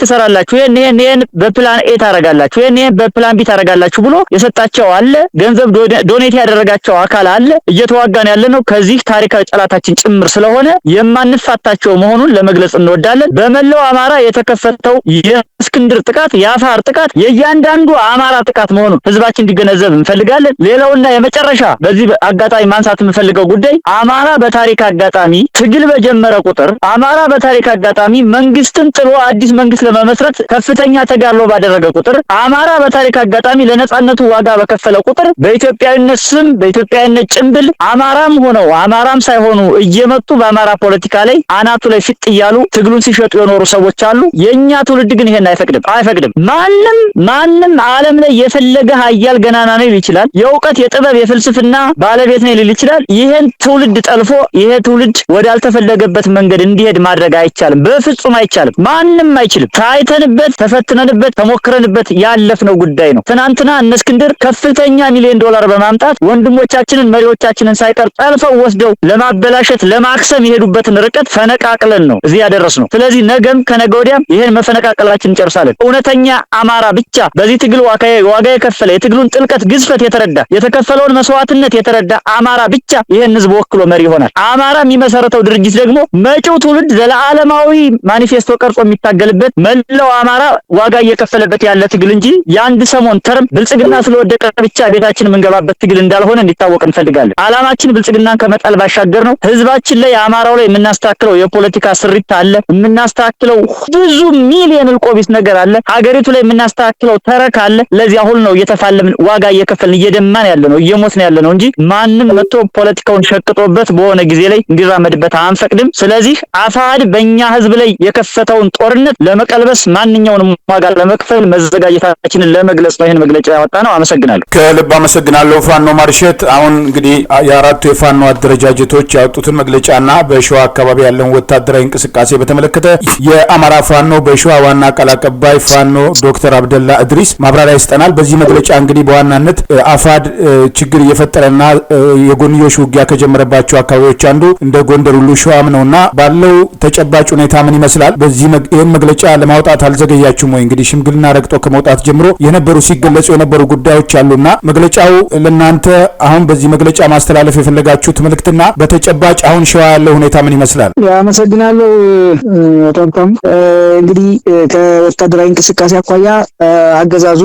ትሰራላችሁ፣ ይሄን በፕላን ኤ ታረጋላችሁ፣ ይሄን በፕላን ቢ ታረጋላችሁ ብሎ የሰጣቸው አለ። ገንዘብ ዶኔት ያደረጋቸው አካል አለ። እየተዋጋን ያለነው ከዚህ ታሪካዊ ጠላታችን ጭምር ስለሆነ የማንፋታቸው መሆኑን ለመግለጽ እንወዳለን። በመላው አማራ የተከፈተው የእስክንድር ጥቃት የአፋር ጥቃት የእያንዳንዱ አማራ ጥቃት መሆኑን ህዝባችን እንዲገነዘብ እንፈልጋለን። ሌላውና የመጨረሻ በዚህ አጋጣሚ ማንሳት የምፈልገው ጉዳይ አማራ በታሪክ አጋጣሚ ትግል በጀመረ ቁጥር አማራ በታሪክ አጋጣሚ መንግስትን ጥሎ አዲስ መንግስት ለመመስረት ከፍተኛ ተጋድሎ ባደረገ ቁጥር አማራ በታሪክ አጋጣሚ ለነጻነቱ ዋጋ በከፈለ ቁጥር በኢትዮጵያዊነት ስም በኢትዮጵያዊነት ጭንብል አማራም ሆነው አማራም ሳይሆኑ እየመጡ በአማራ ፖለቲካ ላይ አናቱ ላይ ፍጥ እያሉ ትግሉን ሲሸጡ የኖሩ ሰዎች አሉ። የኛ ትውልድ ግን ይሄን አይፈቅድም። ማንም ዓለም ላይ የፈለገ ኃያል ገናና ነው ይችላል። የእውቀት የጥበብ የፍልስፍና ባለቤት ነው ሊል ይችላል። ይሄን ትውልድ ጠልፎ ይሄ ትውልድ ወዳልተፈለገበት መንገድ እንዲሄድ ማድረግ አይቻልም። በፍጹም አይቻልም። ማንም አይችልም። ታይተንበት ተፈትነንበት ተሞክረንበት ያለፍነው ጉዳይ ነው። ትናንትና እነ እስክንድር ከፍተኛ $1,000,000 በማምጣት ወንድሞቻችንን መሪዎቻችንን ሳይቀር ጠልፈው ወስደው ለማበላሸት ለማክሰም የሄዱበትን ርቀት ፈነቃቅለን ነው እዚህ ያደረስነው። ስለዚህ ነገም ከነገ ወዲያም ይሄን መፈነቃቀላችን እንጨርሳለን። እውነተኛ አማራ ብቻ በዚህ ትግል ዋጋ የከፈለ የትግሉን ጥልቀት ግዝፈት የተረዳ የተከፈለውን መስዋዕትነት የተረዳ አማራ ብቻ ይሄን ህዝብ ወክሎ መሪ ይሆናል። አማራ የሚመሰረተው ድርጅት ደግሞ መጪው ትውልድ ዘላለማዊ ማኒፌስቶ ቀርጾ የሚታገልበት መላው አማራ ዋጋ እየከፈለበት ያለ ትግል እንጂ የአንድ ሰሞን ተርም ብልጽግና ስለወደቀ ብቻ ቤታችን የምንገባበት ትግል እንዳልሆነ እንዲታወቅ እንፈልጋለን። አላማችን ብልጽግናን ከመጣል ባሻገር ነው። ህዝባችን ላይ አማራው ላይ የምናስተካክለው የፖለቲካ ስሪት አለ። የምናስተካክለው ብዙ ሚሊዮን እልቆቢስ ነገር አለ። ሀገሪቱ ላይ የምናስተካክለው ተረክ አለ። ለዚህ አሁን ነው እየተፋለምን ዋጋ እየከፈልን እየደማን ያለ ነው እየሞትን ያለ ነው እንጂ ማንም መጥቶ ፖለቲካውን ሸቅጦበት በሆነ ጊዜ ላይ እንዲራመድበት አንፈቅድም። ስለዚህ አፋሕድ በእኛ ህዝብ ላይ የከፈተውን ጦርነት ለመቀልበስ ማንኛውንም ዋጋ ለመክፈል መዘጋጀታችንን ለመግለጽ ነው ይሄን መግለጫ ያወጣ ነው። አመሰግናለሁ። ከልብ አመሰግናለሁ ፋኖ ማርሸት። አሁን እንግዲህ የአራቱ የፋኖ አደረጃጀቶች ያወጡትን መግለጫና በሸዋ አካባቢ ያለውን ወታደራዊ እንቅስቃሴ በተመለከተ የአማራ ፋኖ በሸዋ ዋና ቃል አቀባይ ፋኖ ዶክተር አብደላ እድሪስ ማብራሪያ ይስጠናል። በዚህ መግለጫ እንግዲህ በዋናነት አፋሕድ ችግር እየፈጠረና የጎንዮሽ ውጊያ ከጀመረባቸው አካባቢዎች አንዱ እንደ ጎንደር ሁሉ ሸዋም ነውና ባለው ተጨባጭ ሁኔታ ምን ይመስላል? በዚህ ይሄን መግለጫ ለማውጣት አልዘገያችሁም ወይ? እንግዲህ ሽምግልና ረግጦ ከመውጣት ጀምሮ የነበሩ ሲገለጹ የነበሩ ጉዳዮች አሉና መግለጫው ለናንተ አሁን በዚህ መግለጫ ማስተላለፍ የፈለጋችሁት መልእክትና በተጨባጭ አሁን ሸዋ ያለው ሁኔታ ምን ይመስላል? አመሰግናለሁ። ተንተም እንግዲህ ከወታደራዊ እንቅስቃሴ አኳያ አገዛዙ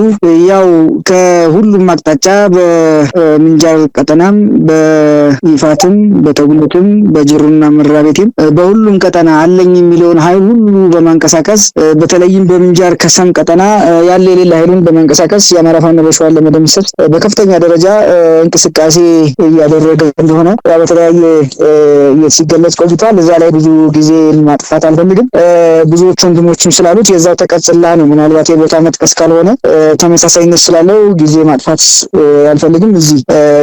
ያው ከሁሉም አቅጣጫ በምንጃር ቀጠናም በይፋትም በተጉለትም በጅሩና መራቤቴም በሁሉም ቀጠና አለኝ የሚለውን ኃይል ሁሉ በማንቀሳቀስ በተለይም በምንጃር ከሰም ቀጠና ያለ የሌላ ኃይሉን በማንቀሳቀስ የአማራ ፋኖ በሸዋ ለመደምሰስ በከፍተኛ ደረጃ እንቅስቃሴ እያደረገ እንደሆነ በተለያየ ሲገለጽ ቆይቷል። እዛ ላይ ብዙ ጊዜ ማጥፋት አልፈልግም። ብዙዎች ወንድሞችም ስላሉት የዛው ተቀጽላ ነው። ምናልባት የቦታ መጥቀስ ካልሆነ ተመሳሳይነት ስላለው ጊዜ ማጥፋት አልፈልግም። እዚህ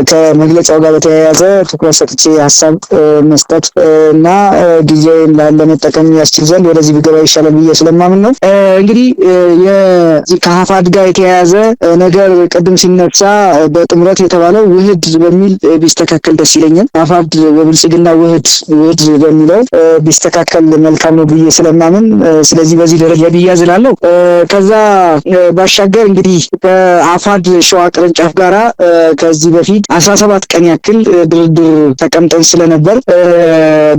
ከመግለጫው ጋር በተያያዘ ትኩረት ሰጥቼ ሀሳብ መስጠት እና ጊዜን ለመጠቀም ያስችል ዘንድ ወደዚህ ቢገባ ይሻላል ብዬ ስለማምን ነው። እንግዲህ የዚህ ከአፋሕድ ጋር የተያያዘ ነገር ቅድም ሲነሳ በጥምረት የተባለው ውህድ በሚል ቢስተካከል ደስ ይለኛል። አፋሕድ በብልጽግና ውህድ በሚለው ቢስተካከል መልካም ነው ብዬ ስለማምን ስለዚህ በዚህ ደረጃ ቢያዝላለሁ። ከዛ ባሻገር እንግዲህ ከአፋሕድ ሸዋ ቅርንጫፍ ጋራ ከዚህ በፊት 17 ቀን ያክል ድርድር ተቀምጠን ስለነበር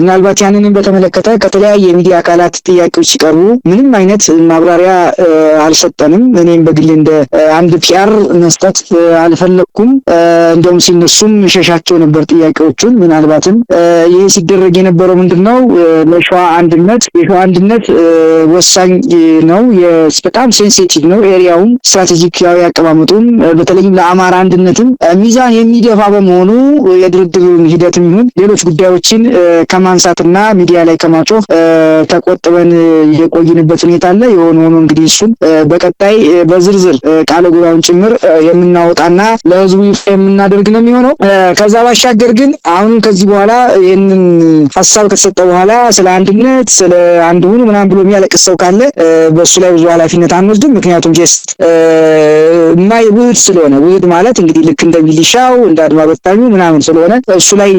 ምናልባት ያንንም በተመለከተ ከተለያየ የሚዲያ አካላት ጥያቄዎች ሲቀርቡ ምንም አይነት ማብራሪያ አልሰጠንም። እኔም በግሌ እንደ አንድ ፒአር መስጠት አልፈለኩም። እንደውም ሲነሱም ሸሻቸው ነበር ጥያቄዎቹን። ምናልባትም ይሄ ሲደረግ የነበረው ምንድነው ለሸዋ አንድነት የሸዋ አንድነት ወሳኝ ነው። በጣም ሴንሲቲቭ ነው። ኤሪያውም ስትራቴጂካዊ አቀማመጡም በተለይም ለአማራ አንድነትም ሚዛን የሚደፋ በመሆኑ የድርድሩን ሂደትም ይሁን ሌሎች ጉዳዮችን ከማንሳትና ሚዲያ ላይ ከማጮህ ተቆጥበን የቆይንበት ሁኔታ አለ። የሆነ ሆኖ እንግዲህ እሱን በቀጣይ በዝርዝር ቃለ ጉባኤውን ጭምር የምናወጣና ለህዝቡ የምናደርግ ነው የሚሆነው። ከዛ ባሻገር ግን አሁን ከዚህ በኋላ ይህንን ሀሳብ ከተሰጠ በኋላ ስለ አንድነት ስለ አንድ ሁኑ ምናምን ብሎ የሚያለቅስ ሰው ካለ በእሱ ላይ ብዙ ኃላፊነት አንወስድም። ምክንያቱም ጀስት ውህድ ስለሆነ ውህድ ማለት እንግዲህ ልክ እንደ ሚሊሻው እንደ አድማ በታኙ ምናምን ስለሆነ እሱ ላይ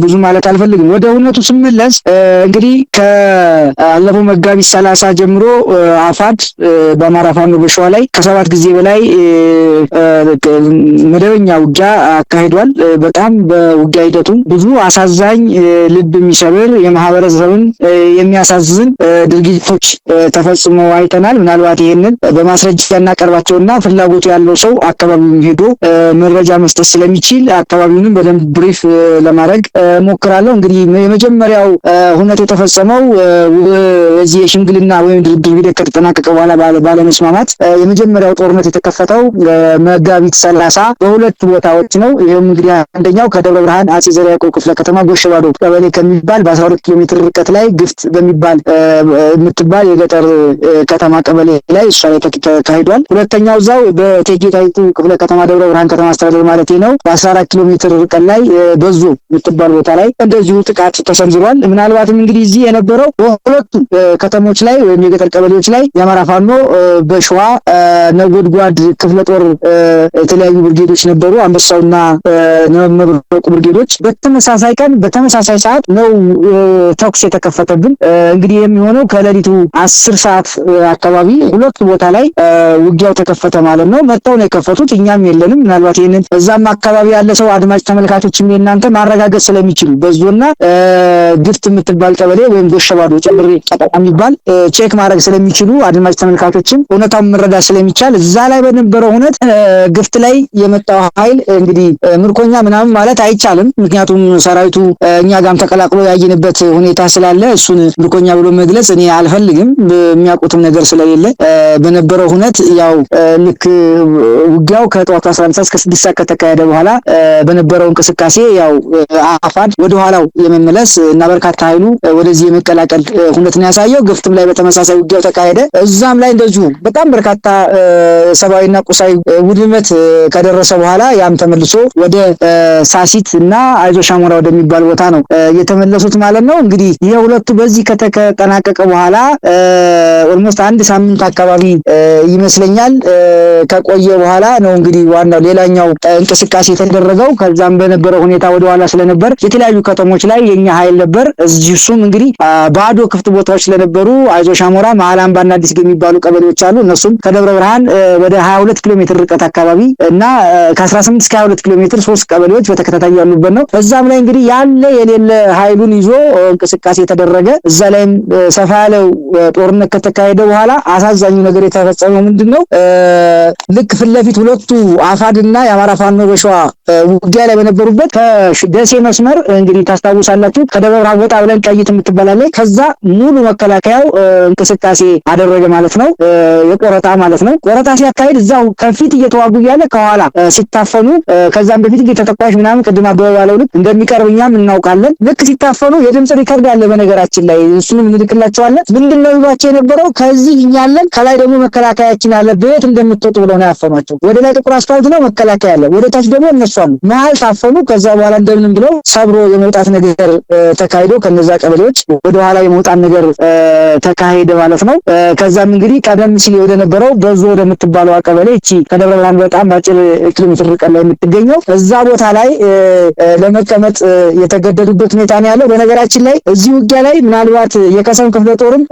ብዙ ማለት አልፈልግም። ወደ እውነቱ ስመለስ እንግዲህ ከአለፈው መጋቢት 30 ጀምሮ አፋሕድ በአማራ ፋኖ በሸዋ ላይ ከ7 ጊዜ በላይ መደበኛ ውጊያ አካሂዷል። በጣም በውጊያ ሂደቱም ብዙ አሳዛኝ ልብ የሚሰብር የማህበረሰብን የሚያሳዝን ድርጊቶች ተፈጽመው አይተናል። ምናልባት ይህንን በማስረጃ እናቀርባቸውና ፍላጎቱ ያለው ሰው አካባቢውን ሄዶ መረጃ መስጠት ስለሚችል አካባቢውንም በደንብ ብሪፍ ለማድረግ ሞክራለሁ። እንግዲህ የመጀመሪያው ሁነት የተፈጸመው እዚህ የሽምግልና ወይም ድርድር ሂደት ከተጠናቀቀ በኋላ ባለመስማማት የመጀመሪያው ጦርነት የተከፈተው መጋቢት 30 በሁለት ቦታዎች ነው። ይሄም እንግዲህ አንደኛው ከደብረ ብርሃን አጼ ዘርዓ ያዕቆብ ክፍለ ከተማ ጎሸባዶ ቀበሌ ከሚባል በ12 ኪሎ ሜትር ርቀት ላይ ግፍት በሚባል የምትባል የገጠር ከተማ ቀበሌ ላይ እሷ ላይ ተካሂዷል። ሁለተኛው እዛው በእቴጌ ጣይቱ ክፍለ ከተማ ደብረ ብርሃን ከተማ አስተዳደር ማለት ነው በ14 ኪሎ ሜትር ርቀት ላይ በዞ የምትባል ቦታ ላይ እንደዚሁ ጥቃት ተሰንዝሯል። ምናልባትም እንግዲህ እዚህ የነበረው በሁለቱ ከተሞች ላይ ወይም የገጠር ቀበሌዎች ላይ የአማራ ፋኖ በሸዋ ነጎድጓድ ክፍለ ጦር የተለያዩ ብርጌዶች ነበሩ። አንበሳውና መብረቁ ብርጌዶች በተመሳሳይ ቀን በተመሳሳይ ሰዓት ነው ተኩስ የተከፈተብን። እንግዲህ የሚሆነው ከሌሊቱ 10 ሰዓት አካባቢ ሁለት ቦታ ላይ ውጊያው ተከፈተ ማለት ነው። መጣው ነው የከፈቱት፣ እኛም የለንም። ምናልባት ይሄንን እዛም አካባቢ ያለ ሰው አድማጭ ተመልካቾችም የናንተ ማረጋገጥ ስለሚችሉ በዞና ግፍት የምትባል ቀበሌ ወይም ጎሸባዶ ጨምሬ ቀጠና የሚባል ቼክ ማድረግ ስለሚችሉ አድማጭ ተመልካቾችም እውነታውን መረዳት ስለሚቻል እዛ ላይ በነበረው ሁኔታ ግፍት ላይ የመጣው ኃይል እንግዲህ ምርኮኛ ምናምን ማለት አይቻልም። ምክንያቱም ሰራዊቱ እኛ ጋርም ተቀላቅሎ ያየንበት ሁኔታ ስላለ እሱን ምርኮኛ ብሎ መግለጽ እኔ አልፈልግም፣ የሚያውቁትም ነገር ስለሌለ በነበረው ሁኔታ ያው ልክ ውጊያው ከጠዋቱ 11 እስከ 6 ሰዓት ከተካሄደ በኋላ በነበረው እንቅስቃሴ ያው አፋድ ወደ ኋላው የመመለስ እና በርካታ ኃይሉ ወደዚህ የመቀላቀል ሁኔታን ያሳየው። ግፍትም ላይ በተመሳሳይ ውጊያው ተካሄደ። እዛም ላይ እንደዚሁ በጣም በርካታ ሰብአዊና ቁሳዊ ውድመት ከደረሰ በኋላ ያም ተመልሶ ወደ ሳሲት እና አይዞ ሻሞራ ወደሚባል ቦታ ነው የተመለሱት ማለት ነው። እንግዲህ የሁለቱ በዚህ ከተጠናቀቀ በኋላ ኦልሞስት አንድ ሳምንት አካባቢ ይመስለኛል ከቆየ በኋላ ነው እንግዲህ ዋናው ሌላኛው እንቅስቃሴ የተደረገው። ከዛም በነበረው ሁኔታ ወደ ኋላ ስለነበር የተለያዩ ከተሞች ላይ የኛ ኃይል ነበር። እዚህሱም እንግዲህ ባዶ ክፍት ቦታዎች ስለነበሩ አይዞ ሻሞራ፣ መሃል አምባና አዲስ የሚባሉ ቀበሌዎች አሉ። እነሱም ከደብረ ብርሃን ወደ 22 ኪሎ ሜትር ርቀት አካባቢ እና ከ18 እስከ 22 ኪሎ ሜትር ሶስት ቀበሌዎች በተከታታይ ያሉበት ነው። እዛም ላይ እንግዲህ ያለ የሌለ ኃይሉን ይዞ እንቅስቃሴ ተደረገ። እዛ ላይም ሰፋ ያለው ጦርነት ከተካሄደ በኋላ አሳዛኙ ነገር የተፈጸመው ምንድነው? ልክ ፊት ለፊት ሁለቱ አፋድና የአማራ ፋኖ በሸዋ ውጊያ ላይ በነበሩበት ከደሴ መስመር እንግዲህ ታስታውሳላችሁ ከደብረ ብርሃን ወጣ ብለን ቀይት የምትባላለች ከዛ ሙሉ መከላከያው እንቅስቃሴ አደረገ ማለት ነው። የቆረጣ ማለት ነው። ቆረጣ ሲያካሂድ እዛው ከፊት እየተዋጉ ያለ ከኋላ ሲታፈኑ ከዛም በፊት ተተኳሽ ምናምን ቅድም አበበ ባለው ልክ እንደሚቀርብ እኛም እናውቃለን። ልክ ሲታፈኑ የድምጽ ሪከርድ አለ በነገራችን ላይ እሱንም እንልክላቸዋለን። ምንድነው ይሏቸው የነበረው? ከዚህ እኛለን ከላይ ደግሞ መከላከያችን አለ በየት እንደምትወጡ ብለው ነው ያፈኗቸው። ወደ ላይ ጥቁር አስፋልት ነው መከላከያ አለ፣ ወደ ታች ደግሞ እነሱ አሉ። መሀል ታፈኑ። ከዛ በኋላ እንደምንም ብለው ሰብሮ የመውጣት ነገር ተካሂዶ ከነዛ ቀበሌዎች ወደ ኋላ የመውጣት ነገር ተካሄደ ማለት ነው። ከዛም እንግዲህ ቀደም ሲል ወደ ነበረው በዞ ወደምትባለው ቀበሌ እቺ ከደብረ ብርሃን በጣም ባጭር ኪሎ ሜትር ርቀት ላይ የምትገኘው እዛ ቦታ ላይ ለመቀመጥ የተገደዱበት ሁኔታ ነው ያለው። በነገራችን ላይ እዚህ ውጊያ ላይ ምናልባት የከሰም ክፍለ ጦርም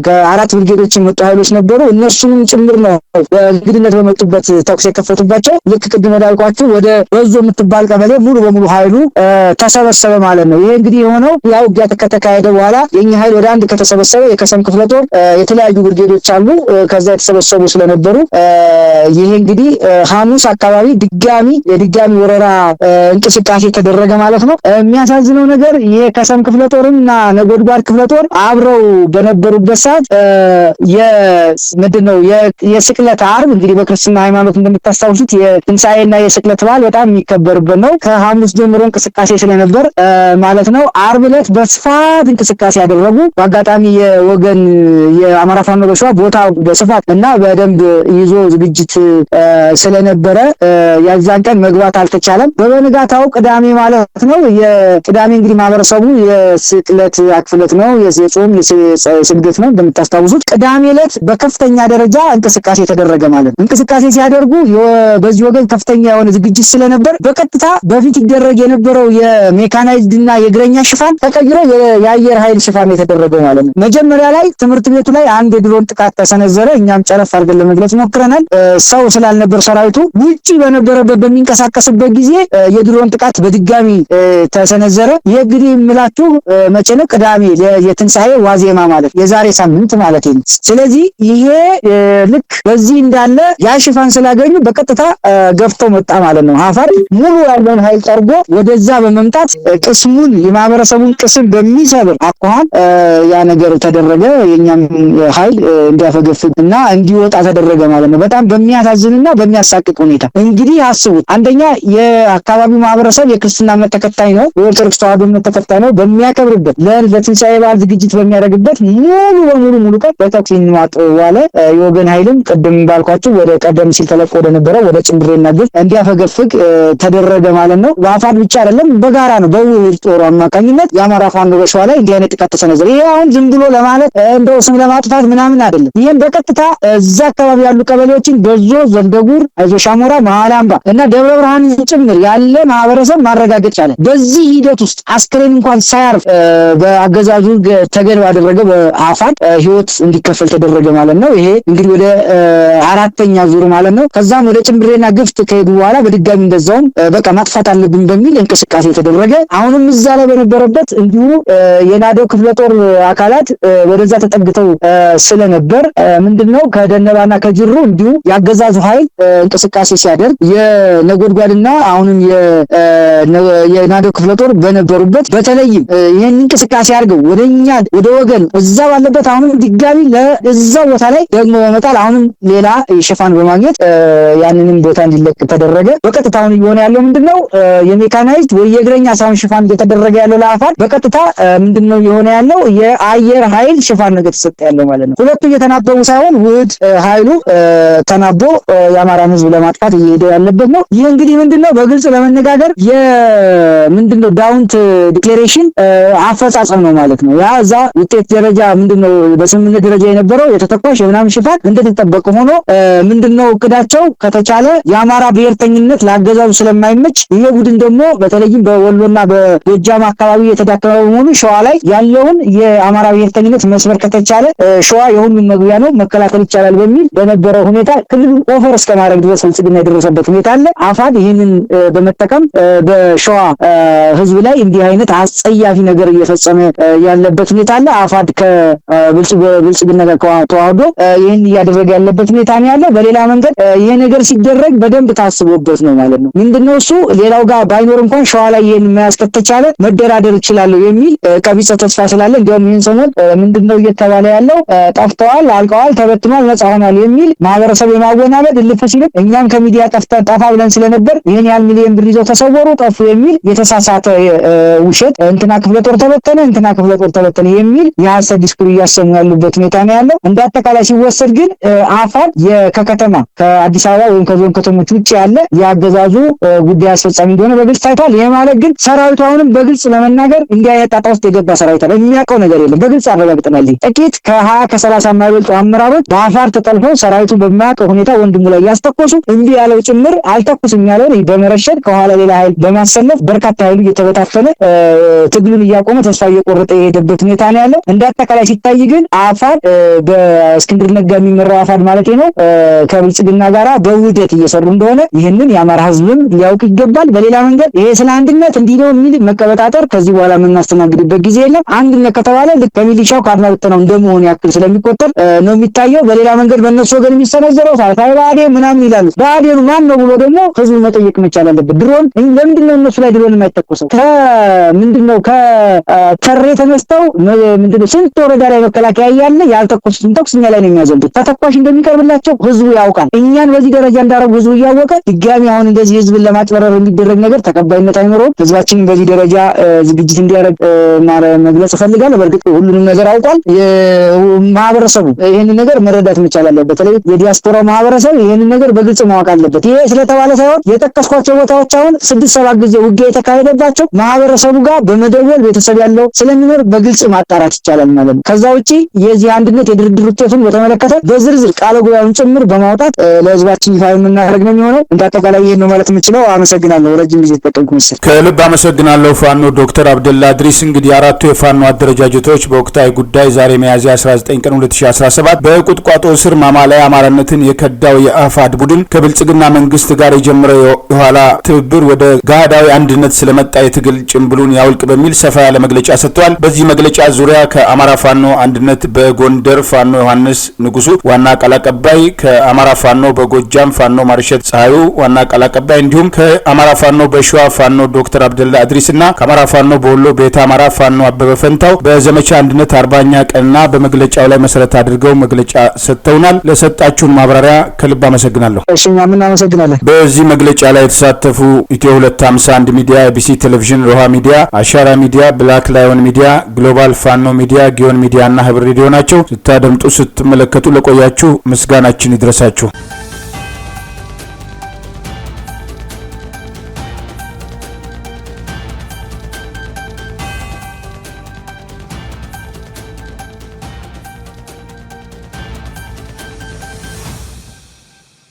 ከአራት ብርጌዶች የመጡ ኃይሎች ነበሩ። እነሱንም ጭምር ነው በእንግድነት በመጡበት ተኩስ የከፈቱባቸው። ልክ ቅድም እንዳልኳችሁ ወደ በዞ የምትባል ቀበሌ ሙሉ በሙሉ ኃይሉ ተሰበሰበ ማለት ነው። ይሄ እንግዲህ የሆነው ያው ውጊያ ከተካሄደ በኋላ የኛ ኃይል ወደ አንድ ከተሰበሰበ የከሰም ክፍለ ጦር የተለያዩ ብርጌዶች አሉ ከዛ የተሰበሰቡ ስለነበሩ ይሄ እንግዲህ ሐሙስ አካባቢ የድጋሚ ወረራ እንቅስቃሴ ተደረገ ማለት ነው። የሚያሳዝነው ነገር የከሰም ክፍለ ጦርና ነጎድጓድ ክፍለ ጦር አብረው በነበሩበት ሰዓት ምንድነው የስቅለት ዓርብ እንግዲህ በክርስትና ሃይማኖት እንደምታስታውሱት የትንሳኤና የስቅለት በዓል በጣም የሚከበርበት ነው። ከሐሙስ ጀምሮ እንቅስቃሴ ስለነበር ማለት ነው። ዓርብ ዕለት በስፋት እንቅስቃሴ ያደረጉ በአጋጣሚ የወገን የአማራ ፋኖ በሸዋ ቦታ በስፋት እና በደንብ ይዞ ዝግጅት ስለነበረ ያዛን ቀን መግባት አልተቻለም። በበንጋታው ቅዳሜ ማለት ነው። የቅዳሜ እንግዲህ ማህበረሰቡ የስቅለት አክፍለት ነው፣ የጾም ስግደት ነው እንደምታስታውሱት። ቅዳሜ ዕለት በከፍተኛ ደረጃ እንቅስቃሴ ተደረገ ማለት ነው። እንቅስቃሴ ሲያደርጉ በዚህ ወገን ከፍተኛ የሆነ ዝግጅት ስለነበር በቀጥታ በፊት ይደረግ የነበረው የሜካናይዝድ እና የእግረኛ ሽፋን ተቀይሮ የአየር ኃይል ሽፋን የተደረገ ማለት ነው። መጀመሪያ ላይ ትምህርት ቤቱ ላይ አንድ የድሮን ጥቃት ተሰነዘረ። እኛም ጨረፍ አድርገን ለመግለጽ ሞክረናል። ሰው ስላልነበር ሰራዊቱ ውጪ በነበረበት በሚንቀሳቀስበት ጊዜ የድሮን ጥቃት በድጋሚ ተሰነዘረ። ይሄ እንግዲህ የምላችሁ መቼ ነው? ቅዳሜ የትንሳኤ ዋዜማ ማለት የዛሬ ሳምንት ማለት ነው። ስለዚህ ይሄ ልክ በዚህ እንዳለ ያ ሽፋን ስላገኙ በቀጥታ ገፍተው መጣ ማለት ነው። አፋር ሙሉ ያለውን ኃይል ጠርጎ ወደዛ በመምጣት ቅስሙን የማህበረሰቡን ቅስም በሚሰብር አኳኋን ያ ነገር ተደረገ። የኛም ኃይል እንዲያፈገፍግና እንዲወጣ ተደረገ ማለት ነው። በጣም በሚያሳዝንና በሚያሳቅቅ ሁኔታ እንግዲህ አስቡት። አንደኛ የአካባቢው ማህበረሰብ የክርስትና እምነት ተከታይ ነው፣ የኦርቶዶክስ ተዋሕዶ እምነት ተከታይ ነው። በሚያከብርበት ለትንሳኤ በዓል ዝግጅት በሚያደርግበት ሙሉ በሙሉ ሙሉ ቀን በተኩስ ይንዋጥ ዋለ። የወገን ኃይልም ቅድም ባልኳችሁ ወደ ቀደም ሲል ተለቆ ወደ ነበረው ወደ ጭምብሬና ግፍ እንዲያፈገፍግ ተደረገ ማለት ነው። በአፋር ብቻ አይደለም፣ በጋራ ነው። በውህድ ጦሩ አማካኝነት የአማራ ፋኖ በሸዋ ላይ እንዲህ አይነት ጥቃት ተሰነዘረ። ይሄ አሁን ዝም ብሎ ለማለት እንደው ስም ለማጥፋት ምናምን አይደለም። ይሄን በቀጥታ እዛ አካባቢ ያሉ ቀበሌዎችን በዞ፣ ዘንደጉር፣ አይዞሻሞራ፣ መሃላምባ እና ደብረ ብርሃን ጭምር ያለ ማህበረሰብ ማረጋገጥ ቻለ። በዚህ ሂደት ውስጥ አስክሬን እንኳን ሳያርፍ በአገዛዙ ተገን ባደረገ በአፋር ህይወት እንዲከፈል ተደረገ ማለት ነው። ይሄ እንግዲህ ወደ አራተኛ ዙር ማለት ነው። ከዛም ወደ ጭምብሬና ግፍት ከሄዱ በኋላ በድጋሚ እንደዛውም በቃ ማጥፋት አለብን በሚል እንቅስቃሴ ተደረገ። አሁንም እዛ ላይ በነበረበት እንዲሁ የናደው ክፍለ ጦር አካላት ወደዛ ተጠግተው ስለነበር ምንድነው ከደነባና ከጅሩ እንዲሁ ያገዛዙ ኃይል እንቅስቃሴ ሲያደርግ የነጎድጓድና አሁንም የናደው ክፍለ ጦር በነበሩበት በተለይም ይሄን እንቅስቃሴ አድርገው ወደኛ ወደ ወገን እዛ ባለበት አሁንም ድጋሚ ለዛው ቦታ ላይ ደግሞ በመጣል አሁንም ሌላ ሽፋን በማግኘት ያንንም ቦታ እንዲለቅ ተደረገ። በቀጥታ አሁን እየሆነ ያለው ምንድነው የሜካናይዝድ ወይ የእግረኛ ሳይሆን ሽፋን እየተደረገ ያለው ለአፋር በቀጥታ ምንድነው የሆነ ያለው የአየር ኃይል ሽፋን ነገር ተሰጠ ያለው ማለት ነው። ሁለቱ እየተናበቡ ሳይሆን ውህድ ኃይሉ ተናቦ የአማራን ህዝብ ለማጥፋት እየሄደ ያለበት ነው። ይህ እንግዲህ ምንድነው በግልጽ ለመነጋገር ምንድነው ዳውንት ዲክሌሬሽን አፈጻጸም ነው ማለት ነው። ያ እዛ ውጤት ደረጃ ምንድነው በስምምነት ደረጃ የነበረው የተተኳሽ የምናምን ሽፋን እንደተጠበቀ ሆኖ ምንድነው እቅዳቸው ከተቻለ የአማራ ብሔርተኝነት ለአገዛዙ ስለማይመች ይሄ ቡድን ደግሞ በተለይም በወሎና በጎጃም አካባቢ የተዳከመ በመሆኑ ሸዋ ላይ ያለውን የአማራ ብሔርተኝነት መስበር ከተቻለ ሸዋ የሁሉም መግቢያ ነው መከላከል ይቻላል በሚል በነበረው ሁኔታ ክልሉን ኦፈር እስከማድረግ ድረስ ብልጽግና የደረሰበት ሁኔታ አለ። አፋድ ይህንን በመጠቀም በሸዋ ህዝብ ላይ እንዲህ አይነት አስጸያፊ ነገር እየፈጸመ ያለበት ሁኔታ አለ። አፋድ ከብልጽግና ጋር ተዋህዶ ይህን እያደረገ ያለበት ሁኔታ ነው ያለው። በሌላ መንገድ ይሄ ነገር ሲደረግ በደንብ ታስቦበት ነው ማለት ነው። ምንድነው እሱ ሌላው ጋር ባይኖር እንኳን ሸዋ ላይ ይሄን መያዝ ከተቻለ መደራደር ይችላል የሚል ቀቢጸ ተስፋ ስላለ እንዲያውም ይህን ሰሞን ምንድነው እየተባለ ያለው ጠፍተዋል፣ አልቀዋል፣ ተበትኗል፣ ነፃ ሆኗል የሚል ማህበረሰብ የማወናበድ እልፍ ሲልም እኛም ከሚዲያ ጠፋ ብለን ስለነበር ይሄን ያህል ሚሊዮን ብር ይዘው ተሰወሩ ጠፉ የሚል የተሳሳተ ውሸት እንትና ክፍለ ጦር ተበተነ እንትና ክፍለ ጦር ተበተነ የሚል የሐሰት ዲስኩር እያሰሙ ያሉበት ሁኔታ ነው ያለው። እንደ አጠቃላይ ሲወሰድ ግን አፋር ከከተማ ከአዲስ አበባ ወይም ከዞን ከተሞች ውጭ ያለ የአገዛዙ ጉዳይ አስፈጻሚ እንደሆነ በግልጽ ታይቷል። ይሄ ማለት ግን ሰራዊቱ አሁንም በግልጽ ለመናገር እንዲህ አይነት ጣጣ ውስጥ የገባ ሰራዊት ነው። የሚያውቀው ነገር የለም። በግልጽ አረጋግጠናል። ጥቂት ከ20 ከ30 የማይበልጡ አመራሮች በአፋር ተጠልፈው ሰራዊቱ በማያውቀው ሁኔታ ወንድሙ ላይ ያስተኮሱ እንቢ ያለው ጭምር አልተኩስም ያለውን በመረሸድ ከኋላ ሌላ ኃይል በማሰለፍ በርካታ ኃይሉ እየተበታተነ ትግሉን እያቆመ ተስፋ እየቆረጠ የሄደበት ሁኔታ ነው ያለው። እንደ አጠቃላይ ሲታይ ግን አፋር በእስክንድር ነጋ የሚመራው አፋር ማለት ነው ከብልጽግና ጋራ በውህደት እየሰሩ እንደሆነ ይህንን የአማራ ህዝብም ሊያውቅ ይገባል። በሌላ መንገድ ይሄ ስለ አንድነት እንዲህ ነው የሚል መቀበጣጠር ከዚህ በኋላ የምናስተናግድበት ጊዜ የለም። አንድነት ከተባለ ልክ ከሚሊሻው ካድማ ብተናው እንደመሆን ያክል ስለሚቆጠር ነው የሚታየው። በሌላ መንገድ በእነሱ ወገን የሚሰነዘረው ሳይታይ ብአዴን ምናምን ይላሉ። ብአዴኑ ማን ነው ብሎ ደግሞ ህዝቡ መጠየቅ መቻል አለበት። ድሮን ለምንድነው እነሱ ላይ ድሮን የማይተኮሰው? ምንድነው ከተሬ ተነስተው ምንድነው ስንት ወረዳ ላይ መከላከያ ያለ ያልተኮሱትን ተኩስ እኛ ላይ ነው የሚያዘንቡት። ተተኳሽ እንደሚቀርብላቸው ህዝቡ ያውቃል። እኛን በዚህ ደረጃ እንዳረጉ ህዝቡ እያወቀ ድጋሚ አሁን እንደዚህ ህዝብን ለማጭበረር የሚደረግ ነገር ተቀባይነት አይኖረውም። ህዝባችንን በዚህ ደረጃ ዝግጅት እንዲያደርግ መግለጽ እፈልጋለሁ። በእርግጥ ሁሉንም ነገር አውቋል። ማህበረሰቡ ይሄንን ነገር መረዳት መቻል አለበት። በተለይ የዲያስፖራው ማህበረሰብ ይሄንን ነገር በግልጽ ማወቅ አለበት። ይሄ ስለተባለ ሳይሆን የጠቀስኳቸው ቦታዎች አሁን 6-7 ጊዜ ውጊያ የተካሄደባቸው ማህበረሰቡ ጋር በመደወል ቤተሰብ ያለው ስለሚኖር በግልጽ ማጣራት ይቻላል ማለት ነው። ከዛ ውጪ የዚህ አንድነት የድርድር ውጤቱን በተመለከተ በዝርዝር ቃለ ጉባኤውን ጭምር በማውጣት ለህዝባችን ይፋ የምናደርግ ነው የሚሆነው። እንዳጠቃላይ ይሄን ነው ማለት የምችለው። አመሰግናለሁ። ረጅም ጊዜ ተጠቀምኩ መሰለኝ። ከልብ አመሰግናለሁ ፋኖ ዶክተር አብደላ ድሪስ። እንግዲህ አራቱ የፋኖ አደረጃጀቶች በወቅታዊ ጉዳይ ዛሬ ሚያዝያ 19 ቀን 2017 በቁጥቋጦ ስር ማማ ላይ አማራነትን የከዳ የቀዳው የአፋድ ቡድን ከብልጽግና መንግስት ጋር የጀመረው የኋላ ትብብር ወደ ጋዳዊ አንድነት ስለመጣ የትግል ጭምብሉን ያውልቅ በሚል ሰፋ ያለ መግለጫ ሰጥቷል። በዚህ መግለጫ ዙሪያ ከአማራ ፋኖ አንድነት በጎንደር ፋኖ ዮሐንስ ንጉሱ ዋና ቃል አቀባይ፣ ከአማራ ፋኖ በጎጃም ፋኖ ማርሸት ፀሐዩ ዋና ቃል አቀባይ እንዲሁም ከአማራ ፋኖ በሸዋ ፋኖ ዶክተር አብደላ አድሪስና ከአማራ ፋኖ በወሎ ቤተ አማራ ፋኖ አበበ ፈንታው በዘመቻ አንድነት 40ኛ ቀንና በመግለጫው ላይ መሰረት አድርገው መግለጫ ሰጥተውናል። ለሰጣችሁን ማብራሪያ ከልብ አመሰግናለሁ። እሺ እኛም እናመሰግናለን። በዚህ መግለጫ ላይ የተሳተፉ ኢትዮ 251 ሚዲያ፣ ኤቢሲ ቴሌቪዥን፣ ሮሃ ሚዲያ፣ አሻራ ሚዲያ፣ ብላክ ላዮን ሚዲያ፣ ግሎባል ፋኖ ሚዲያ፣ ጊዮን ሚዲያ እና ህብር ሬዲዮ ናቸው። ስታደምጡ ስትመለከቱ ለቆያችሁ ምስጋናችን ይድረሳችሁ።